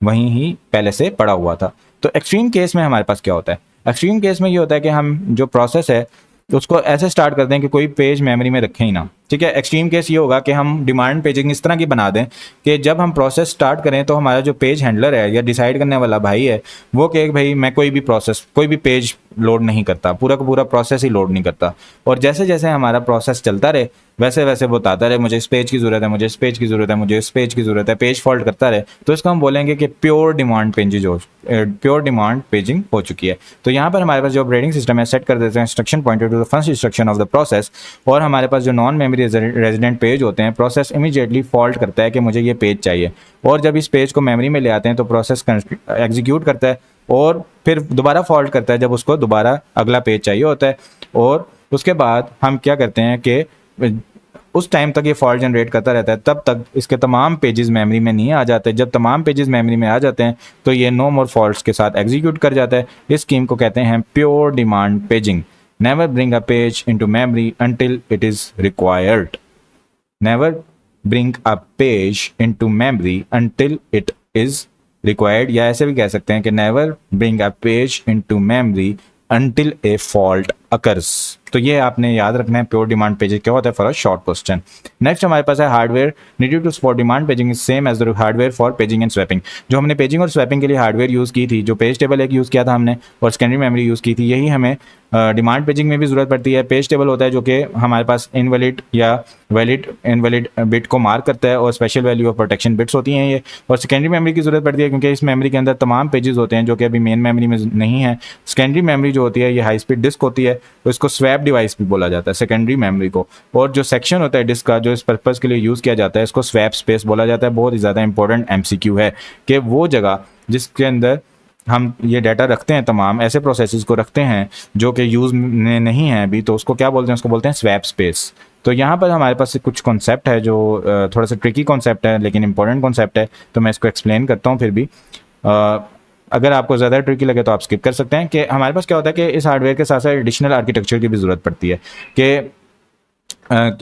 वहीं ही पहले से पड़ा हुआ था। तो एक्सट्रीम केस में हमारे पास क्या होता है, एक्सट्रीम केस में ये होता है कि हम जो प्रोसेस है उसको ऐसे स्टार्ट कर दें कि कोई पेज मेमोरी में रखें ही ना, ठीक है। एक्सट्रीम केस ये होगा कि हम डिमांड पेजिंग इस तरह की बना दें कि जब हम प्रोसेस स्टार्ट करें तो हमारा जो पेज हैंडलर है या डिसाइड करने वाला भाई है वो कहे भाई मैं कोई भी पेज लोड नहीं करता, पूरा का पूरा प्रोसेस ही लोड नहीं करता, और जैसे जैसे हमारा प्रोसेस चलता रहे वैसे वैसे वो बताता रहे मुझे इस पेज की जरूरत है, मुझे इस पेज की जरूरत है, मुझे इस पेज की जरूरत है, पेज फॉल्ट करता रहे, तो इसको हम बोलेंगे कि प्योर डिमांड पेजिंग हो चुकी है। तो यहाँ पर हमारे पास जो ऑपरेटिंग सिस्टम है सेट कर देते हैं instruction pointed to the first instruction of the process, और हमारे पास जो नॉन मेमोरी रेजिडेंट पेज होते हैं प्रोसेस इमीडिएटली फॉल्ट करता है कि मुझे ये पेज चाहिए, और जब इस पेज को मेमोरी में ले आते हैं तो प्रोसेस एग्जीक्यूट करता है और फिर दोबारा फॉल्ट करता है जब उसको दोबारा अगला पेज चाहिए होता है, और उसके बाद हम क्या करते हैं कि उस टाइम तक ये फॉल्ट जनरेट करता रहता है, तब तक इसके तमाम पेजेस मेमोरी में नहीं आ जाते। जब तमाम पेजेस मेमोरी में आ जाते हैं तो ये नो मोर फॉल्ट्स के साथ एग्जीक्यूट कर जाता है। इस स्कीम को कहते हैं pure demand paging. Never bring a page into memory until it is required. Never bring a page into memory until it is required, या ऐसे भी कह सकते हैं कि never bring a page into memory until a fault occurs। तो ये आपने याद रखना है प्योर डिमांड पेजिंग क्या होता है for a short question. Next हमारे पास है hardware needed to support demand paging is same as the hardware for paging and swapping. जो हमने पेजिंग और स्वैपिंग के लिए हार्डवेयर यूज़ की थी, जो पेज टेबल एक यूज़ किया था हमने और सेकेंडरी मेमोरी यूज़ की थी, यही हमें डिमांड पेजिंग में भी ज़रूरत पड़ती है। पेज टेबल होता है जो कि हमारे पास इनवैलिड या इनवैलिड बिट को मार्क करता है और special value of protection bits होती हैं ये, और सेकेंडरी मेमोरी की ज़रूरत पड़ती है क्योंकि इस मेमोरी के अंदर तमाम पेजेस होते हैं जो कि अभी मेन मेमोरी में नहीं है। सेकेंडरी मेमोरी जो होती है ये हाई स्पीड डिस्क होती है, तो इसको स्वैप डिवाइस भी बोला जाता है सेकेंडरी मेमोरी को, और जो सेक्शन होता है डिस्क का जो इस पर्पज़ के लिए यूज़ किया जाता है इसको स्वैप स्पेस बोला जाता है। बहुत ही ज़्यादा इंपॉर्टेंट एमसीक्यू है कि वो जगह जिसके अंदर हम ये डाटा रखते हैं, तमाम ऐसे प्रोसेसेस को रखते हैं जो कि यूज़ में नहीं है अभी, तो उसको क्या बोलते हैं, उसको बोलते हैं स्वैप स्पेस। तो यहाँ पर हमारे पास कुछ कॉन्सेप्ट है जो थोड़ा सा ट्रिकी कॉन्सेप्ट है लेकिन इंपॉर्टेंट कॉन्सेप्ट है, तो मैं इसको एक्सप्लेन करता हूँ। फिर भी अगर आपको ज़्यादा ट्रिकी लगे तो आप स्किप कर सकते हैं। कि हमारे पास क्या होता है कि इस हार्डवेयर के साथ साथ एडिशनल आर्किटेक्चर की भी ज़रूरत पड़ती है कि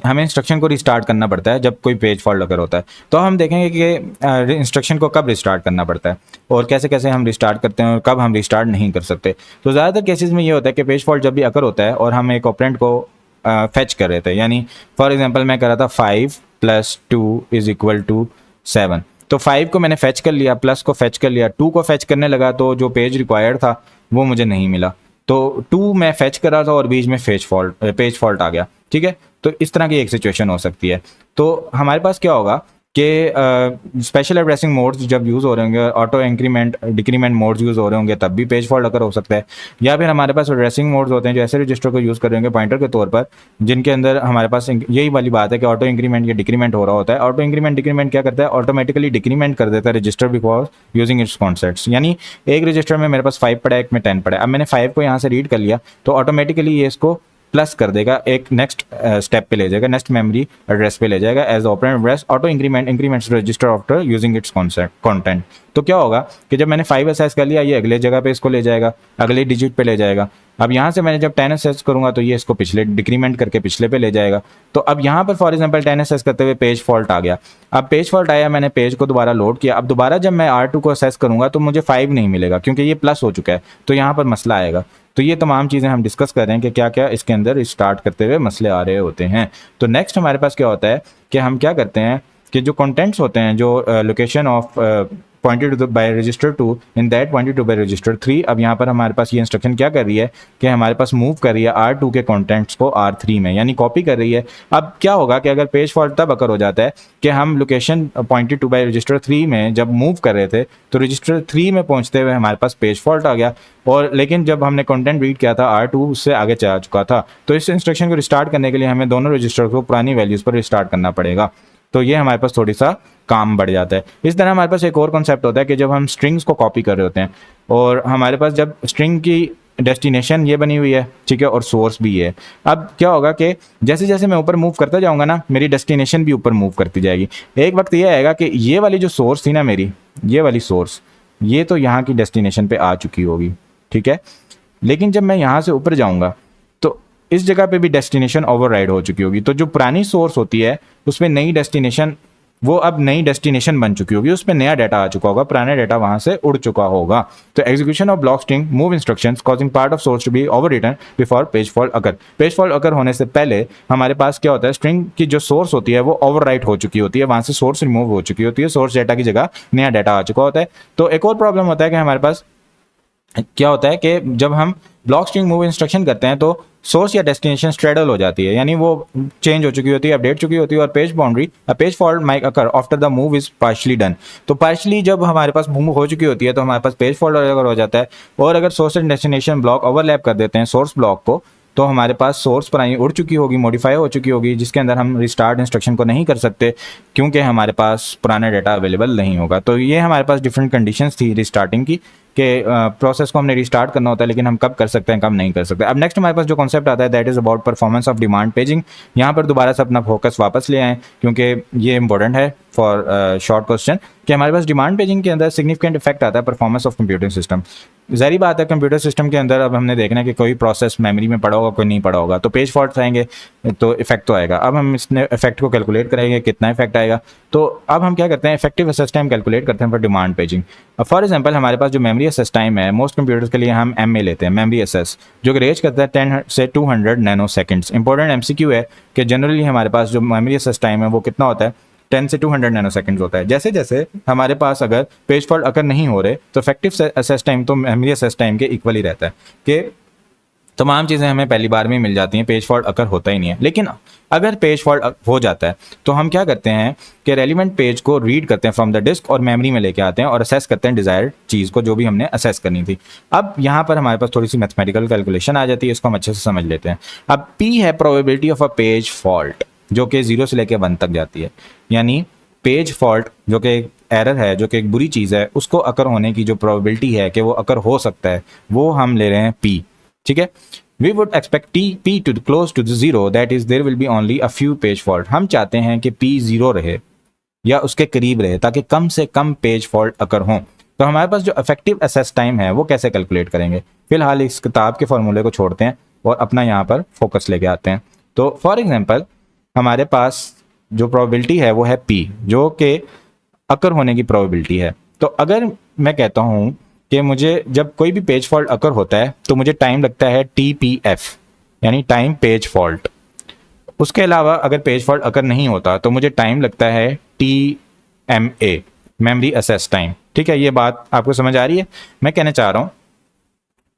हमें इंस्ट्रक्शन को रिस्टार्ट करना पड़ता है जब कोई पेज फॉल्ट अगर होता है। तो हम देखेंगे कि इंस्ट्रक्शन को कब रिस्टार्ट करना पड़ता है और कैसे कैसे हम रिस्टार्ट करते हैं और कब हम रिस्टार्ट नहीं कर सकते। तो ज़्यादातर केसेस में ये होता है कि पेज फॉल्ट जब भी अकर होता है और हम एक ऑपरेंड को फेच कर रहे थे, यानी फॉर एग्जांपल मैं कर रहा था 5 + 2 = 7, तो 5 को मैंने फेच कर लिया, प्लस को फेच कर लिया, 2 को फेच करने लगा तो जो पेज रिक्वायर्ड था वो मुझे नहीं मिला, तो 2 मैं फेच कर रहा था और बीच में पेज फॉल्ट आ गया, ठीक है। तो इस तरह की एक सिचुएशन हो सकती है। तो हमारे पास क्या होगा कि स्पेशल एड्रेसिंग मोड्स जब यूज़ हो रहे होंगे, auto increment decrement modes use हो रहे होंगे, तब भी पेज फॉल्ट अगर हो सकता है। या फिर हमारे पास एड्रेसिंग मोड्स होते हैं जो ऐसे रजिस्टर को यूज़ कर रहे होंगे पॉइंटर के तौर पर, जिनके अंदर हमारे पास यही वाली बात है कि ऑटो इंक्रीमेंट या डिक्रीमेंट हो रहा होता है। ऑटो इंक्रीमेंट डिक्रीमेंट क्या करता है, ऑटोमेटिकली डिक्रीमेंट कर देता है register because using its concepts. यानी एक रजिस्टर में मेरे पास 5 पड़ा है, एक में 10 पड़ा है, अब मैंने 5 को यहाँ से रीड कर लिया तो ऑटोमेटिकली ये इसको प्लस कर देगा, एक नेक्स्ट स्टेप पे ले जाएगा, नेक्स्ट मेमोरी एड्रेस पे ले जाएगा as operand address. Auto increments register after using its content. तो क्या होगा कि जब मैंने 5 असेस कर लिया, ये अगले जगह पे इसको ले जाएगा, अगले डिजिट पे ले जाएगा। अब यहाँ से मैंने जब 10 असेस करूंगा तो ये इसको पिछले डिक्रीमेंट करके पिछले पे ले जाएगा। तो अब यहाँ पर फॉर एग्जांपल 10 असेस करते हुए पेज फॉल्ट आ गया। अब पेज फॉल्ट आया, मैंने पेज को दोबारा लोड किया, अब दोबारा जब मैं R2 को असेस करूंगा तो मुझे 5 नहीं मिलेगा क्योंकि ये प्लस हो चुका है, तो यहाँ पर मसला आएगा। तो ये तमाम चीज़ें हम डिस्कस कर रहे हैं कि क्या क्या इसके अंदर स्टार्ट करते हुए मसले आ रहे होते हैं। तो नेक्स्ट हमारे पास क्या होता है कि हम क्या करते हैं कि जो कंटेंट्स होते हैं, जो location of pointed to by register 2 in that pointed to by register 3। अब यहाँ पर हमारे पास ये इंस्ट्रक्शन क्या कर रही है कि हमारे पास मूव कर रही है R2 के कंटेंट्स को R3 में, यानी कॉपी कर रही है। अब क्या होगा कि अगर पेज फॉल्ट तब अकर हो जाता है कि हम location pointed to by register 3 में जब मूव कर रहे थे तो रजिस्टर 3 में पहुंचते हुए हमारे पास पेज फॉल्ट आ गया, और लेकिन जब हमने कंटेंट रीड किया था R2 उससे आगे चला चुका था। तो इस इंस्ट्रक्शन को रिस्टार्ट करने के लिए हमें दोनों रजिस्टर को पुरानी वैल्यूज़ पर रिस्टार्ट करना पड़ेगा। तो ये हमारे पास थोड़ी सा काम बढ़ जाता है। इस तरह हमारे पास एक और कॉन्सेप्ट होता है कि जब हम स्ट्रिंग्स को कॉपी कर रहे होते हैं और हमारे पास जब स्ट्रिंग की डेस्टिनेशन ये बनी हुई है, ठीक है, और सोर्स भी है। अब क्या होगा कि जैसे जैसे मैं ऊपर मूव करता जाऊंगा ना, मेरी डेस्टिनेशन भी ऊपर मूव करती जाएगी। एक वक्त ये आएगा कि ये वाली जो सोर्स थी ना मेरी, ये वाली सोर्स, ये तो यहाँ की डेस्टिनेशन पे आ चुकी होगी, ठीक है, लेकिन जब मैं यहाँ से ऊपर जाऊँगा तो इस जगह पे भी डेस्टिनेशन ओवरराइड हो चुकी होगी। तो जो पुरानी सोर्स होती है उसमें नई डेस्टिनेशन वो अब नई डेस्टिनेशन बन चुकी होगी, उस पर नया डाटा आ चुका होगा, पुराना डाटा वहां से उड़ चुका होगा। तो execution of block string move instructions causing part of source to be over written before page fault occur. Page fault occur होने से पहले हमारे पास क्या होता है, स्ट्रिंग की जो सोर्स होती है वो ओवरराइट हो चुकी होती है, वहां से सोर्स रिमूव हो चुकी होती है, सोर्स डाटा की जगह नया डाटा आ चुका होता है। तो एक और प्रॉब्लम होता है कि हमारे पास क्या होता है कि जब हम ब्लॉक स्ट्रिंग मूव इंस्ट्रक्शन करते हैं तो सोर्स या डेस्टिनेशन स्ट्रेडल हो जाती है, यानी वो चेंज हो चुकी होती है, अपडेट चुकी होती है, और page boundary page fault might occur after the move is partially done. तो पार्शली जब हमारे पास मूव हो चुकी होती है तो हमारे पास पेज फॉल्ट अगर हो जाता है, और अगर source and destination block overlap कर देते हैं सोर्स ब्लॉक को, तो हमारे पास सोर्स पुरानी उड़ चुकी होगी, मॉडिफाई हो चुकी होगी, जिसके अंदर हम रिस्टार्ट इंस्ट्रक्शन को नहीं कर सकते क्योंकि हमारे पास पुराना डाटा अवेलेबल नहीं होगा। तो ये हमारे पास डिफरेंट कंडीशंस थी रिस्टार्टिंग की, कि प्रोसेस को हमने रिस्टार्ट करना होता है, लेकिन हम कब कर सकते हैं कब नहीं कर सकते। अब नेक्स्ट हमारे पास जो कॉन्सेप्ट आता है that is about performance of demand paging. यहाँ पर दोबारा से अपना फोकस वापस ले आएँ क्योंकि ये इंपॉर्टेंट है फॉर शॉर्ट क्वेश्चन, कि हमारे पास डिमांड पेजिंग के अंदर सिग्निफिकेंट इफेक्ट आता है परफॉर्मेंस ऑफ कंप्यूटिंग सिस्टम। ज़ाहिर बात है कंप्यूटर सिस्टम के अंदर अब हमने देखना है कि कोई प्रोसेस मेमोरी में पड़ा होगा कोई नहीं पड़ा होगा, तो पेज फॉल्ट आएंगे तो इफेक्ट तो आएगा। अब हम इस इफेक्ट को कैलकुलेट करेंगे कितना इफेक्ट आएगा। तो अब हम क्या करते हैं, इफेक्टिव एसेस टाइम कैलकुलेट करते हैं for demand paging. For example हमारे पास जो मेमोरी एसेस टाइम है मोस्ट कंप्यूटर्स के लिए हम एम लेते हैं, मेमोरी एसेस, जो कि रेंज करता है 10 से 200 नैनो सेकेंड्स। इंपॉर्टेंट एमसीक्यू है कि जनरली हमारे पास जो मेमोरी एसेस टाइम है वो कितना होता है, 10 से 200 नैनो सेकंड्स होता है। जैसे जैसे हमारे पास अगर पेज फॉल्ट अगर नहीं हो रहे तो इफेक्टिव एसेस टाइम तो मेमोरी एसेस टाइम के इक्वल ही रहता है, कि तमाम चीज़ें हमें पहली बार में मिल जाती हैं, पेज फॉल्ट अकर होता ही नहीं है। लेकिन अगर पेज फॉल्ट हो जाता है तो हम क्या करते हैं कि रेलिवेंट पेज को रीड करते हैं फ्रॉम द डिस्क और मेमोरी में लेके आते हैं और असेस करते हैं डिजायर्ड चीज़ को, जो भी हमने असेस करनी थी। अब यहाँ पर हमारे पास थोड़ी सी मैथमेटिकल कैलकुलेशन आ जाती है, इसको हम अच्छे से समझ लेते हैं। अब पी है probability of a page fault, जो कि 0 से लेकर 1 तक जाती है, यानी पेज फॉल्ट जो कि एक एरर है, जो कि एक बुरी चीज़ है, उसको अकर होने की जो प्रोबेबिलिटी है कि वो अकर हो सकता है, वो हम ले रहे हैं पी। ठीक है, we would expect p to close to the zero, that is there will be only a few page fault। हम चाहते हैं कि p 0 रहे या उसके करीब रहे ताकि कम से कम पेज फॉल्ट अकर हों। तो हमारे पास जो इफेक्टिव एसेस टाइम है वो कैसे कैलकुलेट करेंगे, फिलहाल इस किताब के फॉर्मूले को छोड़ते हैं और अपना यहाँ पर फोकस लेके आते हैं। तो फॉर एग्जांपल हमारे पास जो प्रोबेबिलिटी है वो है p, जो कि अकर होने की प्रोबेबिलिटी है। तो अगर मैं कहता हूँ कि मुझे जब कोई भी पेज फॉल्ट अकर होता है तो मुझे टाइम लगता है TPF, यानी टाइम पेज फॉल्ट। उसके अलावा अगर पेज फॉल्ट अकर नहीं होता तो मुझे टाइम लगता है TMA, मेमोरी असेस टाइम। ठीक है, ये बात आपको समझ आ रही है? मैं कहना चाह रहा हूँ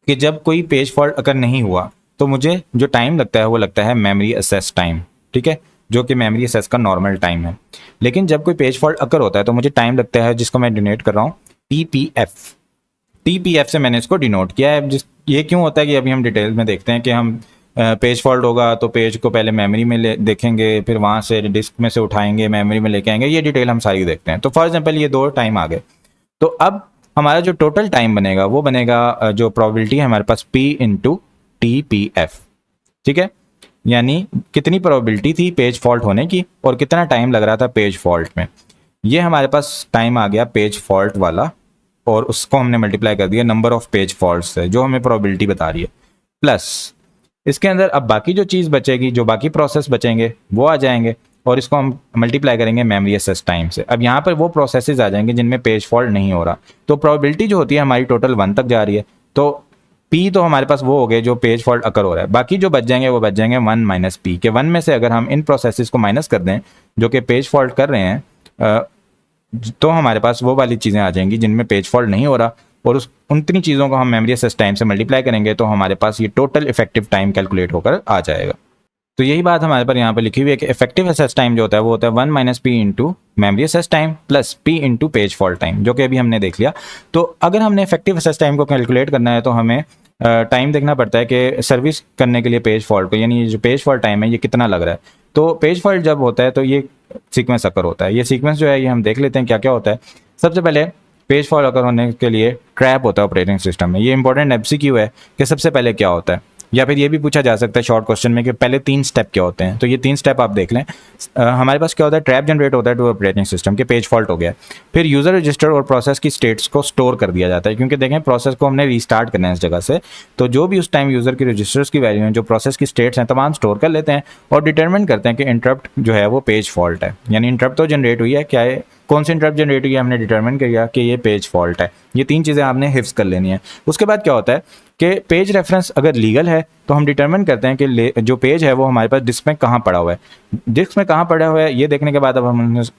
कि जब कोई पेज फॉल्ट अकर नहीं हुआ तो मुझे जो टाइम लगता है वो लगता है मेमोरी असेस टाइम। ठीक है, जो कि मेमोरी असेस का नॉर्मल टाइम है। लेकिन जब कोई पेज फॉल्ट अकर होता है तो मुझे टाइम लगता है, जिसको मैं डिनोट कर रहा हूँ TPF से मैंने इसको डिनोट किया है। ये क्यों होता है कि अभी हम डिटेल में देखते हैं कि हम पेज फॉल्ट होगा तो पेज को पहले मेमोरी में देखेंगे, फिर वहाँ से डिस्क में से उठाएंगे, मेमोरी में लेके आएंगे, ये डिटेल हम सारी देखते हैं। तो फॉर एग्जांपल ये 2 टाइम आ गए, तो अब हमारा जो टोटल टाइम बनेगा वो बनेगा, जो प्रोबेबिलिटी है हमारे पास P इंटू TPF। ठीक है, यानी कितनी प्रोबेबिलिटी थी पेज फॉल्ट होने की और कितना टाइम लग रहा था पेज फॉल्ट में। ये हमारे पास टाइम आ गया पेज फॉल्ट वाला, और उसको हमने मल्टीप्लाई कर दिया नंबर ऑफ पेज फॉल्ट्स से, जो हमें प्रोबेबिलिटी बता रही है, प्लस इसके अंदर अब बाकी जो चीज़ बचेगी, जो बाकी प्रोसेस बचेंगे वो आ जाएंगे, और इसको हम मल्टीप्लाई करेंगे मेमोरी एसेस टाइम से। अब यहाँ पर वो प्रोसेसेस आ जाएंगे जिनमें पेज फॉल्ट नहीं हो रहा, तो प्रोबेबिलिटी जो होती है हमारी टोटल 1 तक जा रही है। तो P तो हमारे पास वो हो गए जो पेज फॉल्ट अकर हो रहा है, बाकी जो बच जाएंगे वो बच जाएंगे 1 माइनस P के। 1 में से अगर हम इन प्रोसेसेस को माइनस कर दें जो कि पेज फॉल्ट कर रहे हैं, तो हमारे पास वो वाली चीज़ें आ जाएंगी जिनमें पेज फॉल्ट नहीं हो रहा, और उतनी चीज़ों को हम मेमोरी एसेस टाइम से मल्टीप्लाई करेंगे तो हमारे पास ये टोटल इफेक्टिव टाइम कैलकुलेट होकर आ जाएगा। तो यही बात हमारे पर यहाँ पर लिखी हुई है कि इफेक्टिव एसेस टाइम जो होता है वो होता है 1 minus P into memory access time plus P into page fault time, जो कि अभी हमने देख लिया। तो अगर हमने इफेक्टिव एसेस टाइम को कैलकुलेट करना है तो हमें टाइम देखना पड़ता है कि सर्विस करने के लिए पेज फॉल्ट को, यानी जो पेज फॉल्ट टाइम है ये कितना लग रहा है। तो पेज फॉल्ट जब होता है तो ये सीक्वेंस अकर होता है। ये सीक्वेंस जो है ये हम देख लेते हैं क्या क्या होता है। सबसे पहले पेज फॉल्ट अकर होने के लिए ट्रैप होता है ऑपरेटिंग सिस्टम में। ये इंपॉर्टेंट एमसीक्यू है कि सबसे पहले क्या होता है। या फिर ये भी पूछा जा सकता है शॉर्ट क्वेश्चन में कि पहले 3 स्टेप क्या होते हैं। तो ये 3 स्टेप आप देख लें। हमारे पास क्या होता है, ट्रैप जनरेट होता है टू ऑपरेटिंग सिस्टम के पेज फॉल्ट हो गया, फिर यूज़र रजिस्टर और प्रोसेस की स्टेट्स को स्टोर कर दिया जाता है, क्योंकि देखें प्रोसेस को हमने रीस्टार्ट करना है इस जगह से। तो जो भी उस टाइम यूज़र की रजिस्टर्स की वैल्यू हैं, जो प्रोसेस की स्टेट्स हैं, तमाम स्टोर कर लेते हैं और डिटरमिन करते हैं कि इंटरप्ट जो है वो पेज फॉल्ट है, यानी इंटरप्ट तो जनरेट हुई है, क्या है, कौन सी इंटरप्ट जनरेट हुई है हमने डिटरमिन किया कि ये पेज फॉल्ट है। ये 3 चीज़ें आपने हिफ्स कर लेनी है। उसके बाद क्या होता है कि पेज रेफरेंस अगर लीगल है तो हम डिटरमिन करते हैं कि जो पेज है वो हमारे पास डिस्क में कहाँ पड़ा हुआ है। डिस्क में कहाँ पड़ा हुआ है ये देखने के बाद अब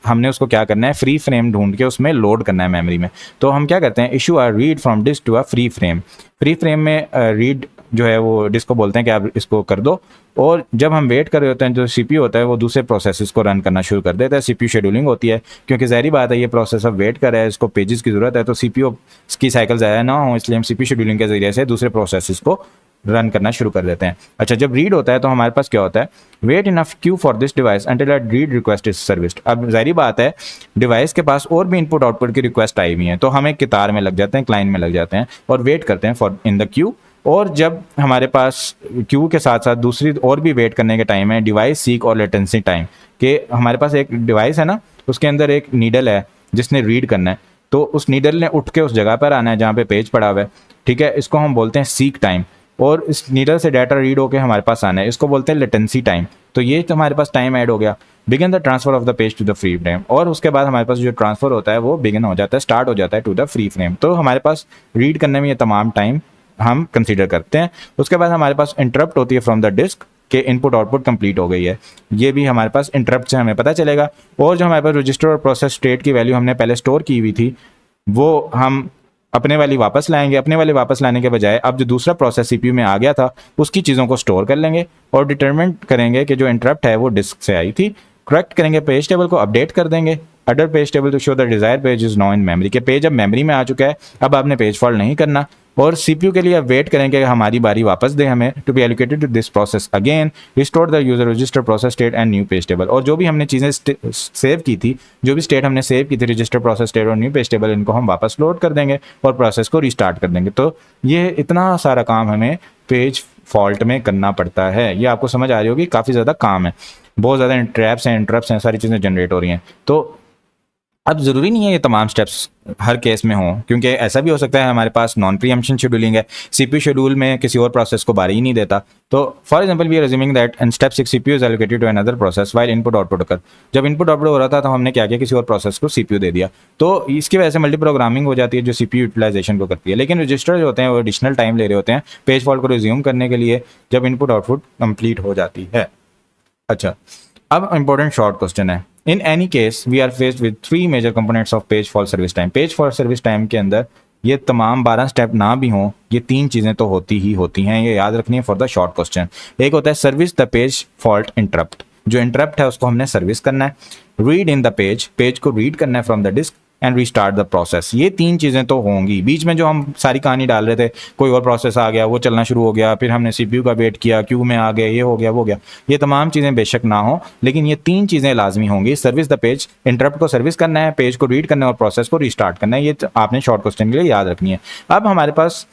हमने उसको क्या करना है, फ्री फ्रेम ढूंढ के उसमें लोड करना है मेमोरी में। तो हम क्या करते हैं, issue a read from disk to a free frame. Free frame में रीड जो है वो डिस्क को बोलते हैं कि आप इसको कर दो, और जब हम वेट कर रहे होते हैं जो सीपीयू होता है वो दूसरे प्रोसेसेस को रन करना शुरू कर देता है। सीपीयू शेड्यूलिंग होती है, क्योंकि ज़ाहिर बात है ये प्रोसेस अब वेट कर रहा है, इसको पेजेस की ज़रूरत है, तो सीपीयू की साइकिल ज़्यादा ना हो, इसलिए हम सीपीयू शेड्यूलिंग के ज़रिए से दूसरे प्रोसेसेस को रन करना शुरू कर देते हैं। अच्छा, जब रीड होता है तो हमारे पास क्या होता है, wait in a queue for this device until a read request is serviced. अब जाहिर बात है डिवाइस के पास और भी इनपुट आउटपुट की रिक्वेस्ट आई हुई है, तो हम एक कतार में लग जाते हैं, क्लाइंट में लग जाते हैं और वेट करते हैं फॉर इन द क्यू। और जब हमारे पास क्यू के साथ साथ दूसरी और भी वेट करने के टाइम है, डिवाइस सीक और लेटेंसी टाइम, कि हमारे पास एक डिवाइस है ना, उसके अंदर एक नीडल है जिसने रीड करना है, तो उस नीडल ने उठ के उस जगह पर आना है जहाँ पे पेज पड़ा हुआ है, ठीक है, इसको हम बोलते हैं सीक टाइम। और इस नीडल से डाटा रीड होकर हमारे पास आना है, इसको बोलते हैं लेटेंसी टाइम। तो ये तो हमारे पास टाइम ऐड हो गया। Begin the transfer of the page to the free frame, और उसके बाद हमारे पास जो ट्रांसफर होता है वो बिगिन हो जाता है, स्टार्ट हो जाता है टू द फ्री फ्रेम। तो हमारे पास रीड करने में ये तमाम टाइम हम कंसीडर करते हैं। उसके बाद हमारे पास इंटरप्ट होती है फ्रॉम द डिस्क के इनपुट आउटपुट कंप्लीट हो गई है, ये भी हमारे पास इंटरप्ट से हमें पता चलेगा। और जो हमारे पास रजिस्टर और प्रोसेस स्टेट की वैल्यू हमने पहले स्टोर की हुई थी वो हम अपने वाली वापस लाएंगे। अपने वाले वापस लाने के बजाय अब जो दूसरा प्रोसेस सीपीयू में आ गया था उसकी चीज़ों को स्टोर कर लेंगे और डिटरमिन करेंगे कि जो इंटरप्ट है वो डिस्क से आई थी। करेक्ट करेंगे, पेज टेबल को अपडेट कर देंगे, other page table to show the desire page is now in memory, के पेज अब मेमोरी में आ चुका है, अब आपने पेज फॉल्ट नहीं करना। और सीपीयू के लिए अब वेट करेंगे कि हमारी बारी वापस दे हमें, to be allocated to this process again, restore the user register process state and new page table. और जो भी हमने चीज़ें सेव की थी, जो भी स्टेट हमने सेव की थी, रजिस्टर प्रोसेस स्टेट और न्यू पेज टेबल, इनको हम वापस लोड कर देंगे और प्रोसेस को रिस्टार्ट कर देंगे। तो ये इतना सारा काम हमें पेज फॉल्ट में करना पड़ता है। ये आपको समझ आ रही होगी, काफ़ी ज़्यादा काम है, बहुत ज़्यादा ट्रैप्स हैं, इंटरप्ट्स हैं, सारी चीज़ें जनरेट हो रही हैं। तो अब ज़रूरी नहीं है ये तमाम स्टेप्स हर केस में हों, क्योंकि ऐसा भी हो सकता है हमारे पास नॉन प्रीएम्पशन शेड्यूलिंग है, सीपीयू शेड्यूल में किसी और प्रोसेस को बारी ही नहीं देता। तो for example we are assuming that in step 6 CPU is allocated to another process while input output occur. जब इनपुट आउटपुट हो रहा था तो हमने क्या किया, किसी और प्रोसेस को सीपीयू दे दिया, तो इसकी वजह से मल्टी प्रोग्रामिंग हो जाती है जो सीपीयू यूटिलाइजेशन को करती है। लेकिन रजिस्टर जो होते हैं वो एडिशनल टाइम ले रहे होते हैं पेज फॉल्ट को रिज्यूम करने के लिए जब इनपुट आउटपुट कंप्लीट हो जाती है। अच्छा, अब इंपॉर्टेंट शॉर्ट क्वेश्चन है। In any case we are faced with 3 major components of page fault service time. Page fault service time के अंदर ये तमाम 12 स्टेप ना भी हों, ये 3 चीज़ें तो होती ही होती हैं, ये याद रखनी है फॉर द शॉर्ट क्वेश्चन। एक होता है service the page fault interrupt, जो इंटरप्ट है उसको हमने सर्विस करना है। Read in the page, page को रीड करना है from the disk, and restart the process. ये 3 चीज़ें तो होंगी। बीच में जो हम सारी कहानी डाल रहे थे, कोई और प्रोसेस आ गया, वो चलना शुरू हो गया, फिर हमने सीपीयू का वेट किया, क्यू में आ गए, ये हो गया वो हो गया, ये तमाम चीज़ें बेशक ना हो, लेकिन ये 3 चीज़ें लाजमी होंगी। सर्विस द पेज, इंटरप्ट को सर्विस करना है, पेज को रीड करना है और प्रोसेस को रीस्टार्ट करना है। ये आपने शॉर्ट क्वेश्चन के लिए याद रखनी है। अब हमारे पास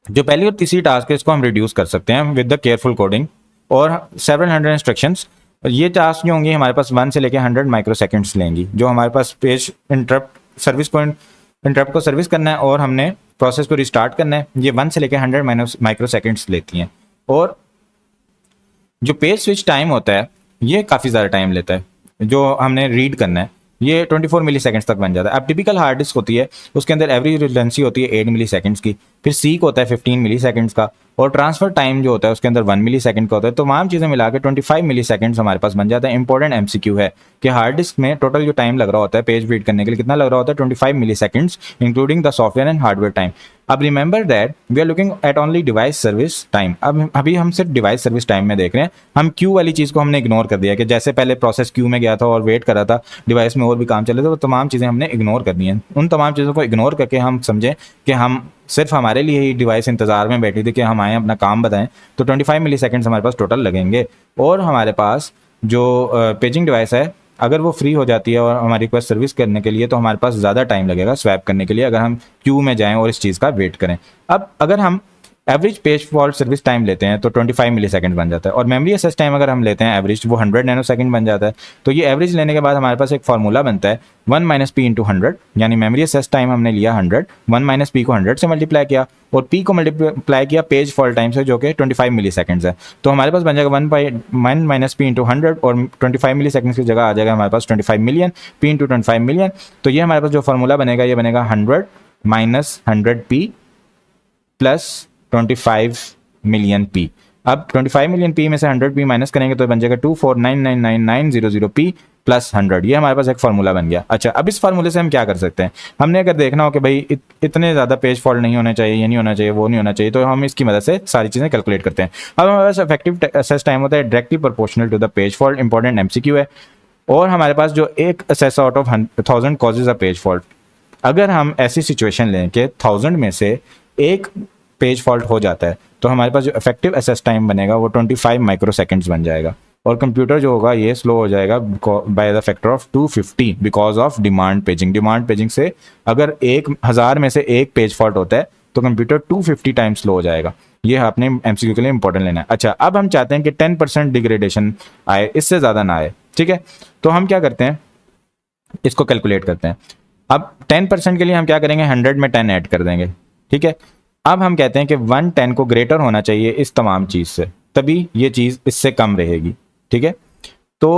जो पहली और तीसरी टास्क है इसको हम रिड्यूस कर सकते हैं विद द केयरफुल कोडिंग और सेवरल हंड्रेड इंस्ट्रक्शंस। ये टास्क जो होंगी हमारे पास 1 से लेकर 100 माइक्रो सेकेंड्स लेंगी। जो हमारे पास पेज इंटरप्ट को सर्विस करना है और हमने प्रोसेस को रिस्टार्ट करना है, ये 1 से लेकर 100 माइक्रो सेकेंड्स लेती हैं। और जो पेज स्विच टाइम होता है ये काफ़ी ज़्यादा टाइम लेता है। जो हमने रीड करना है ये 24 मिली सेकेंड्स तक बन जाता है। अब टिपिकल हार्ड डिस्क होती है, उसके अंदर एवरेज रिडंडेंसी होती है 8 मिली सेकेंड्स की, फिर सीक होता है 15 मिली सेकेंड्स का, और ट्रांसफर टाइम जो होता है उसके अंदर 1 मिली सेकेंड का होता है। तो तमाम चीज़ें मिला के 25 मिली सेकेंड्स हमारे पास बन जाता है। इंपॉर्टेंट एमसीक्यू है कि हार्ड डिस्क में टोटल जो टाइम लग रहा होता है पेज रीड करने के लिए कितना लग रहा होता है, 25 milliseconds including the software and hardware time. अब remember that we are looking at only device service time. अब अभी हम सिर्फ डिवाइस सर्विस टाइम में देख रहे हैं। हम क्यू वाली चीज़ को हमने इग्नोर कर दिया कि जैसे पहले प्रोसेस क्यू में गया था और वेट कर रहा था, डिवाइस में और भी काम चल रहे थे, वो तमाम चीज़ें हमने इग्नोर करनी है। उन तमाम चीज़ों को इग्नोर करके हम समझें कि हम सिर्फ हमारे लिए ही डिवाइस इंतजार में बैठी थी कि हम आएँ अपना काम बताएं, तो 25 मिली सेकेंड्स हमारे पास टोटल लगेंगे। और हमारे पास जो पेजिंग डिवाइस है अगर वो फ्री हो जाती है और हमारी रिक्वेस्ट सर्विस करने के लिए, तो हमारे पास ज़्यादा टाइम लगेगा स्वैप करने के लिए अगर हम क्यू में जाएं और इस चीज़ का वेट करें। अब अगर हम average page fault service time लेते हैं तो 25 मिली सेकेंड बन जाता है, और मेमोरी एसेस टाइम अगर हम लेते हैं एवरेज वो 100 नैनो सेकेंड बन जाता है। तो ये एवरेज लेने के बाद हमारे पास एक फार्मूला बनता है 1 माइनस पी इंटू 100, यानी मेमोरी एसेस टाइम हमने लिया 100, 1 माइनस पी को 100 से मल्टीप्लाई किया और पी को मल्टीप्लाई किया पेज फॉल्ट टाइम से जो कि 25 मिली सेकेंड्स है। तो हमारे पास बन जाएगा 1 माइनस पी इंटू 100 और 25 मिली सेकेंड्स की जगह आ जाएगा हमारे पास 25 मिलियन, पी इंटू 25 मिलियन। तो ये हमारे पास जो फार्मूला बनेगा ये बनेगा 100 minus 100 P plus 25 million P. अब 25 मिलियन पी में से 100 पी माइनस करेंगे तो बन जाएगा 249999900 पी प्लस 100। ये हमारे पास एक फार्मूला बन गया। अच्छा, अब इस फार्मूले से हम क्या कर सकते हैं, हमने अगर देखना हो कि भाई इतने ज़्यादा पेज फॉल्ट नहीं होने चाहिए, ये नहीं होना चाहिए, वो नहीं होना चाहिए, तो हम इसकी मदद से सारी चीज़ें कैलकुलेट करते हैं। अब हमारे पास इफेक्टिव असेस टाइम होता है directly proportional to the page fault, important MCQ है। और हमारे पास जो एक access out of 1000 causes a page fault, अगर हम ऐसी सिचुएशन लें कि 1000 में से एक पेज फॉल्ट हो जाता है तो हमारे पास जो इफेक्टिव असेस टाइम बनेगा वो 25 माइक्रो सेकेंड्स बन जाएगा, और कंप्यूटर जो होगा ये स्लो हो जाएगा by the factor of 250 because of demand paging. Demand paging से अगर 1000 में से एक पेज फॉल्ट होता है तो कंप्यूटर 250 टाइम्स स्लो हो जाएगा। ये आपने एमसीक्यू के लिए इंपॉर्टेंट लेना है। अच्छा, अब हम चाहते हैं कि 10% डिग्रेडेशन आए, इससे ज़्यादा ना आए, ठीक है। तो हम क्या करते हैं, इसको कैलकुलेट करते हैं। अब 10% के लिए हम क्या करेंगे, 100 में 10 ऐड कर देंगे, ठीक है। अब हम कहते हैं कि 110 को ग्रेटर होना चाहिए इस तमाम चीज़ से, तभी ये चीज़ इससे कम रहेगी, ठीक है। तो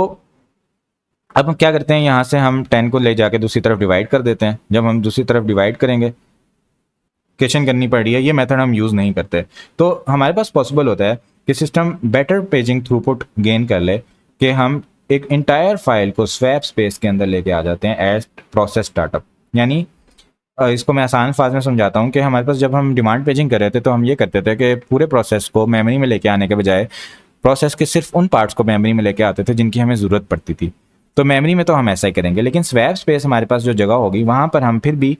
अब हम क्या करते हैं, यहाँ से हम 10 को ले जाके दूसरी तरफ डिवाइड कर देते हैं। जब हम दूसरी तरफ डिवाइड करेंगे, कैलकुलेशन करनी पड़ रही है, ये मेथड हम यूज़ नहीं करते, तो हमारे पास पॉसिबल होता है कि system better paging throughput gain कर ले कि हम एक इंटायर फाइल को स्वैप स्पेस के अंदर लेके आ जाते हैं एज प्रोसेस स्टार्टअप। यानी इसको मैं आसान फाज में समझाता हूँ कि हमारे पास जब हम डिमांड पेजिंग कर रहे थे तो हम ये करते थे कि पूरे प्रोसेस को मेमोरी में लेके आने के बजाय प्रोसेस के सिर्फ उन पार्ट्स को मेमोरी में लेके आते थे जिनकी हमें ज़रूरत पड़ती थी। तो मेमोरी में तो हम ऐसा ही करेंगे, लेकिन स्वैप स्पेस हमारे पास जो जगह होगी वहाँ पर हम फिर भी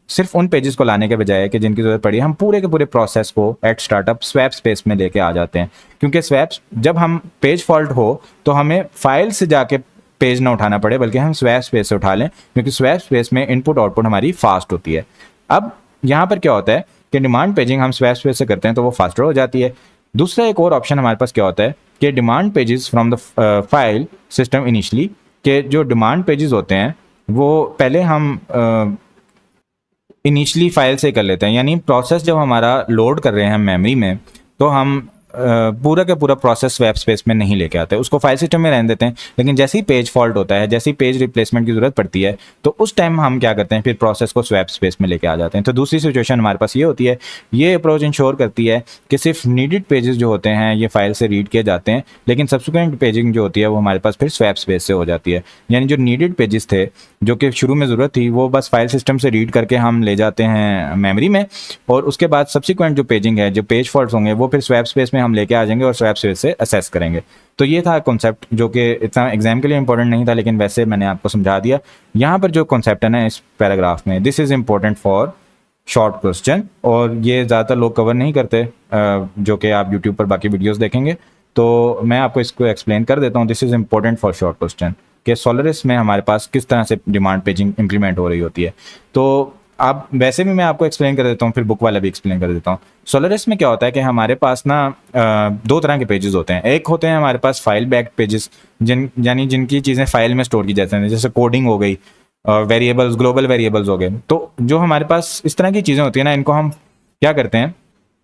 सिर्फ उन पेजेस को लाने के बजाय कि जिनकी ज़रूरत पड़ी, हम पूरे के पूरे प्रोसेस को एट स्टार्टअप स्वैप स्पेस में लेके आ जाते हैं। क्योंकि स्वैप जब हम पेज फॉल्ट हो तो हमें फाइल से जाके पेज ना उठाना पड़े, बल्कि हम स्वैप स्पेस से उठा लें, क्योंकि स्वैप स्पेस में इनपुट आउटपुट हमारी फास्ट होती है। अब यहाँ पर क्या होता है कि डिमांड पेजिंग हम स्वैप स्पेस से करते हैं तो वो फास्टर हो जाती है। दूसरा एक और ऑप्शन हमारे पास क्या होता है कि demand pages from the file system initially, के जो डिमांड पेजेस होते हैं वो पहले हम इनिशियली फाइल से कर लेते हैं। यानी प्रोसेस जब हमारा लोड कर रहे हैं हम मेमोरी में, तो हम पूरा का पूरा प्रोसेस स्वैप स्पेस में नहीं लेके आते, उसको फाइल सिस्टम में रहने देते हैं। लेकिन जैसे ही पेज फॉल्ट होता है, जैसे ही पेज रिप्लेसमेंट की जरूरत पड़ती है, तो उस टाइम हम क्या करते हैं, फिर प्रोसेस को स्वैप स्पेस में लेके आ जाते हैं। तो दूसरी सिचुएशन हमारे पास ये होती है। ये अप्रोच इंश्योर करती है कि सिर्फ नीडेड पेजेस जो होते हैं ये फाइल से रीड किए जाते हैं, लेकिन सब्सिक्वेंट पेजिंग जो होती है वो हमारे पास फिर स्वैप स्पेस से हो जाती है। यानी जो नीडेड पेजेस थे, जो कि शुरू में ज़रूरत थी, वो बस फाइल सिस्टम से रीड करके हम ले जाते हैं मेमोरी में, और उसके बाद सब्सिक्वेंट जो पेजिंग है, जो पेज फॉल्ट्स होंगे, वो फिर स्वैप स्पेस में हम लेके आ जाएंगे और स्वैप स्पेस से असेस करेंगे। तो ये था कॉन्सेप्ट, जो कि इतना एग्जाम के लिए इंपॉर्टेंट नहीं था, लेकिन वैसे मैंने आपको समझा दिया। यहाँ पर जो कॉन्सेप्ट है ना इस पैराग्राफ में, this is important for short question, और ये ज़्यादातर लोग कवर नहीं करते, जो कि आप यूट्यूब पर बाकी वीडियोज़ देखेंगे। तो मैं आपको इसको एक्सप्लेन कर देता हूँ। This is important for short question कि सोलारिस में हमारे पास किस तरह से डिमांड पेजिंग इंप्लीमेंट हो रही होती है। तो आप वैसे भी मैं आपको एक्सप्लेन कर देता हूँ, फिर बुक वाला भी एक्सप्लेन कर देता हूँ। सोलारिस में क्या होता है कि हमारे पास ना दो तरह के पेजेस होते हैं। एक होते हैं हमारे पास फाइल बैक्ड पेजेस, यानी जिनकी चीज़ें फाइल में स्टोर की जाती हैं, जैसे कोडिंग हो गई, वेरिएबल्स, ग्लोबल वेरिएबल्स हो गए। तो जो हमारे पास इस तरह की चीज़ें होती हैं ना, इनको हम क्या करते हैं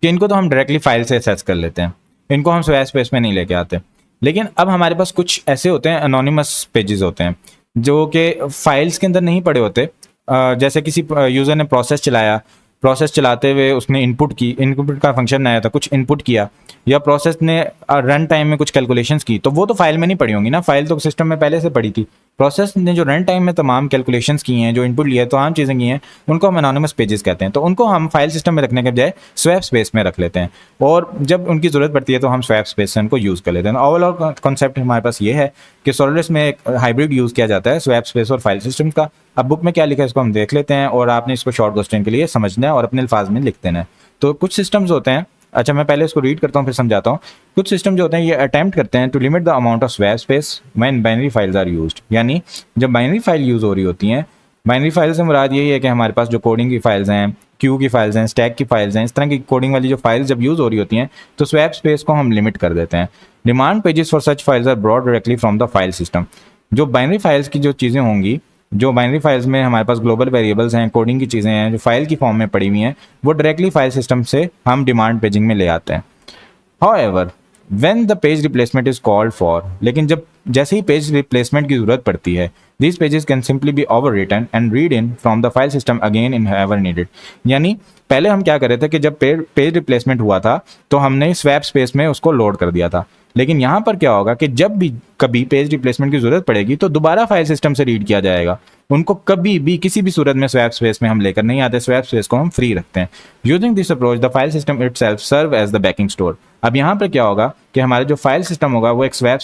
कि इनको तो हम डायरेक्टली फाइल से एक्सेस कर लेते हैं, इनको हम स्वैप स्पेस में नहीं लेके आते। लेकिन अब हमारे पास कुछ ऐसे होते हैं अनोनिमस पेजेस होते हैं, जो कि फाइल्स के अंदर नहीं पड़े होते। जैसे किसी यूज़र ने प्रोसेस चलाया, प्रोसेस चलाते हुए उसने इनपुट का फंक्शन आया था, कुछ इनपुट किया, या प्रोसेस ने रन टाइम में कुछ कैलकुलेशंस की, तो वो तो फाइल में नहीं पड़ी होंगी ना, फाइल तो सिस्टम में पहले से पड़ी थी। प्रोसेस ने जो रन टाइम में तमाम कैलकुलेशंस की हैं, जो इनपुट लिया है, तमाम चीज़ें की हैं, उनको हम एनोनिमस पेजेस कहते हैं। तो उनको हम फाइल सिस्टम में रखने के बजाय स्वैप स्पेस में रख लेते हैं, और जब उनकी ज़रूरत पड़ती है तो हम स्वैप स्पेस से उनको यूज़ कर लेते हैं। ओवरऑल कॉन्सेप्ट हमारे पास ये है कि सोलारिस में एक हाइब्रिड यूज़ किया जाता है स्वैप स्पेस और फाइल सिस्टम का। अब बुक में क्या लिखा है इसको हम देख लेते हैं, और आपने इसको शॉर्ट क्वेश्चन के लिए समझना है और अपने अल्फाज में लिख देना है। तो कुछ सिस्टम्स होते हैं, अच्छा मैं पहले इसको रीड करता हूँ फिर समझाता हूँ। कुछ सिस्टम जो होते हैं ये अटेम्प्ट करते हैं to limit the amount of swap space when binary files are used. यानी जब बाइनरी फाइल यूज़ हो रही होती हैं, बाइनरी फाइल से मुराद यही है कि हमारे पास जो कोडिंग की फाइल्स हैं, क्यू की फाइल्स हैं, स्टैक की फाइल्स हैं, इस तरह की कोडिंग वाली जो फाइल्स जब यूज़ हो रही होती हैं तो स्वैप स्पेस को हम लिमिट कर देते हैं। Demand pages for such files are brought directly from the file system. जो बाइनरी फाइल्स की जो चीज़ें होंगी, जो बाइनरी फाइल्स में हमारे पास ग्लोबल वेरिएबल्स हैं, कोडिंग की चीज़ें हैं, जो फाइल की फॉर्म में पड़ी हुई हैं, वो डायरेक्टली फाइल सिस्टम से हम डिमांड पेजिंग में ले आते हैं। However, when the page replacement is called for, लेकिन जब जैसे ही पेज रिप्लेसमेंट की जरूरत पड़ती है, these pages can simply be overwritten and read in from the file system again in ever needed। यानी पहले हम क्या कर रहे थे कि जब पेज रिप्लेसमेंट हुआ था तो हमने स्वैप स्पेस में उसको लोड कर दिया था, लेकिन यहाँ पर क्या होगा कि जब भी कभी पेज रिप्लेसमेंट की जरूरत पड़ेगी तो दोबारा फाइल सिस्टम से रीड किया जाएगा। उनको कभी भी किसी भी सूरत में स्वैप स्पेस में हम लेकर नहीं आते, स्वैप स्पेस को हम फ्री रखते हैं। Using this approach the file system itself serve as the backing store. अब यहाँ पर क्या होगा कि हमारा जो फाइल सिस्टम होगा वो एक स्वैप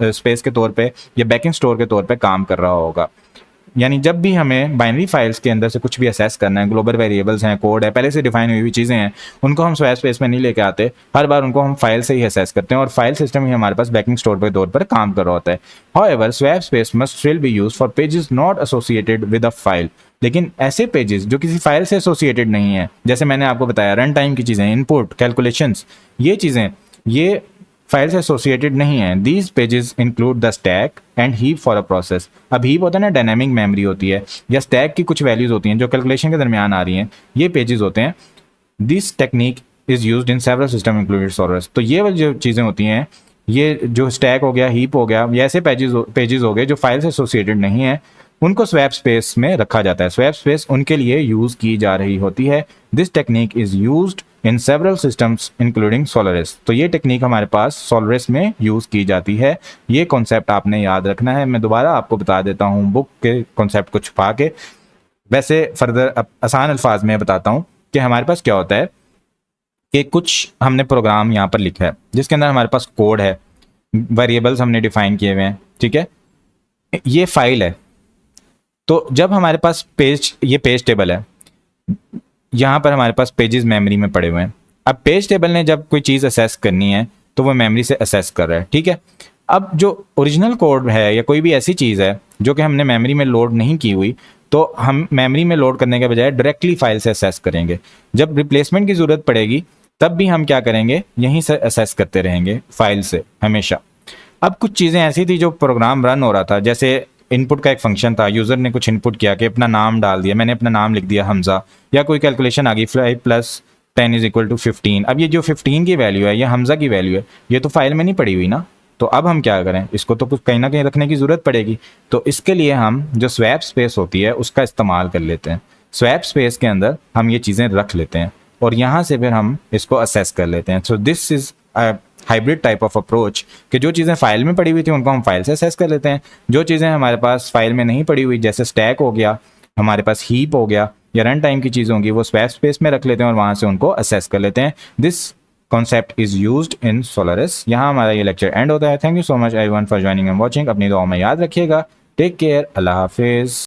स्पेस के तौर पे या बैकिंग स्टोर के तौर पे काम कर रहा होगा। यानी जब भी हमें बाइनरी फाइल्स के अंदर से कुछ भी असेस करना है, ग्लोबल वेरिएबल्स हैं, कोड है, पहले से डिफाइन हुई हुई चीज़ें हैं, उनको हम स्वैप स्पेस में नहीं लेके आते, हर बार उनको हम फाइल से ही असेस करते हैं और फाइल सिस्टम ही हमारे पास बैकिंग स्टोर के तौर पर काम कर रहा होता है। However swap space must still be used for pages not associated with a file. लेकिन ऐसे पेजेस जो किसी फाइल से एसोसिएटेड नहीं है, जैसे मैंने आपको बताया रन टाइम की चीज़ें, इनपुट, कैलकुलेशंस, ये चीज़ें ये फाइल से एसोसिएटेड नहीं है। These pages include the stack and heap for a process. अब हीप होता है ना, डायनेमिक मेमोरी होती है, या स्टैक की कुछ वैल्यूज होती हैं जो कैलकुलेशन के दरमियान आ रही हैं, ये पेजेस होते हैं। This technique is used in several system included Solaris. तो ये वाली जो चीज़ें होती हैं, ये जो स्टैक हो गया, हीप हो गया, ये ऐसे पेजेस हो गए जो फाइल से एसोसिएटेड नहीं है, उनको स्वैप स्पेस में रखा जाता है। स्वैप स्पेस उनके लिए यूज की जा रही होती है। This technique is used in several systems including Solaris. तो ये टेक्निक हमारे पास सोलरिस में यूज की जाती है। ये कॉन्सेप्ट आपने याद रखना है। मैं दोबारा आपको बता देता हूँ बुक के कॉन्सेप्ट को छुपा के। वैसे फर्दर आसान अल्फाज में बताता हूँ कि हमारे पास क्या होता है कि कुछ हमने प्रोग्राम यहाँ पर लिखा है जिसके अंदर हमारे पास कोड है, वेरिएबल्स हमने डिफाइन किए हुए हैं, ठीक है, ये फाइल है। तो जब हमारे पास ये पेज टेबल है, यहाँ पर हमारे पास पेजेस मेमोरी में पड़े हुए हैं। अब पेज टेबल ने जब कोई चीज़ असेस करनी है तो वो मेमोरी से असेस कर रहा है, ठीक है। अब जो ओरिजिनल कोड है या कोई भी ऐसी चीज़ है जो कि हमने मेमोरी में लोड नहीं की हुई, तो हम मेमोरी में लोड करने के बजाय डायरेक्टली फाइल से असेस करेंगे। जब रिप्लेसमेंट की ज़रूरत पड़ेगी तब भी हम क्या करेंगे, यहीं से असेस करते रहेंगे फाइल से हमेशा। अब कुछ चीज़ें ऐसी थी जो प्रोग्राम रन हो रहा था, जैसे इनपुट का एक फंक्शन था, यूज़र ने कुछ इनपुट किया कि अपना नाम डाल दिया, मैंने अपना नाम लिख दिया हमज़ा, या कोई कैलकुलेशन आ गई 5 + 10 = 15। अब ये जो 15 की वैल्यू है, ये हमज़ा की वैल्यू है, ये तो फाइल में नहीं पड़ी हुई ना। तो अब हम क्या करें, इसको तो कुछ कहीं ना कहीं रखने की ज़रूरत पड़ेगी। तो इसके लिए हम जो स्वैप स्पेस होती है उसका इस्तेमाल कर लेते हैं। स्वैप स्पेस के अंदर हम ये चीज़ें रख लेते हैं और यहाँ से फिर हम इसको असेस कर लेते हैं। So this is hybrid type of approach कि जो चीज़ें फाइल में पड़ी हुई थी उनको हम फाइल से असेस कर लेते हैं, जो चीज़ें हमारे पास फाइल में नहीं पड़ी हुई जैसे स्टैक हो गया, हमारे पास हीप हो गया, या रन टाइम की चीज़ें होंगी, वो स्वैप स्पेस में रख लेते हैं और वहाँ से उनको असेस कर लेते हैं। This concept is used in Solaris. यहाँ हमारा ये लेक्चर एंड होता है। Thank you so much everyone for joining and watching. अपनी दुआ में याद रखिएगा। Take care. अल्लाह हाफिज़।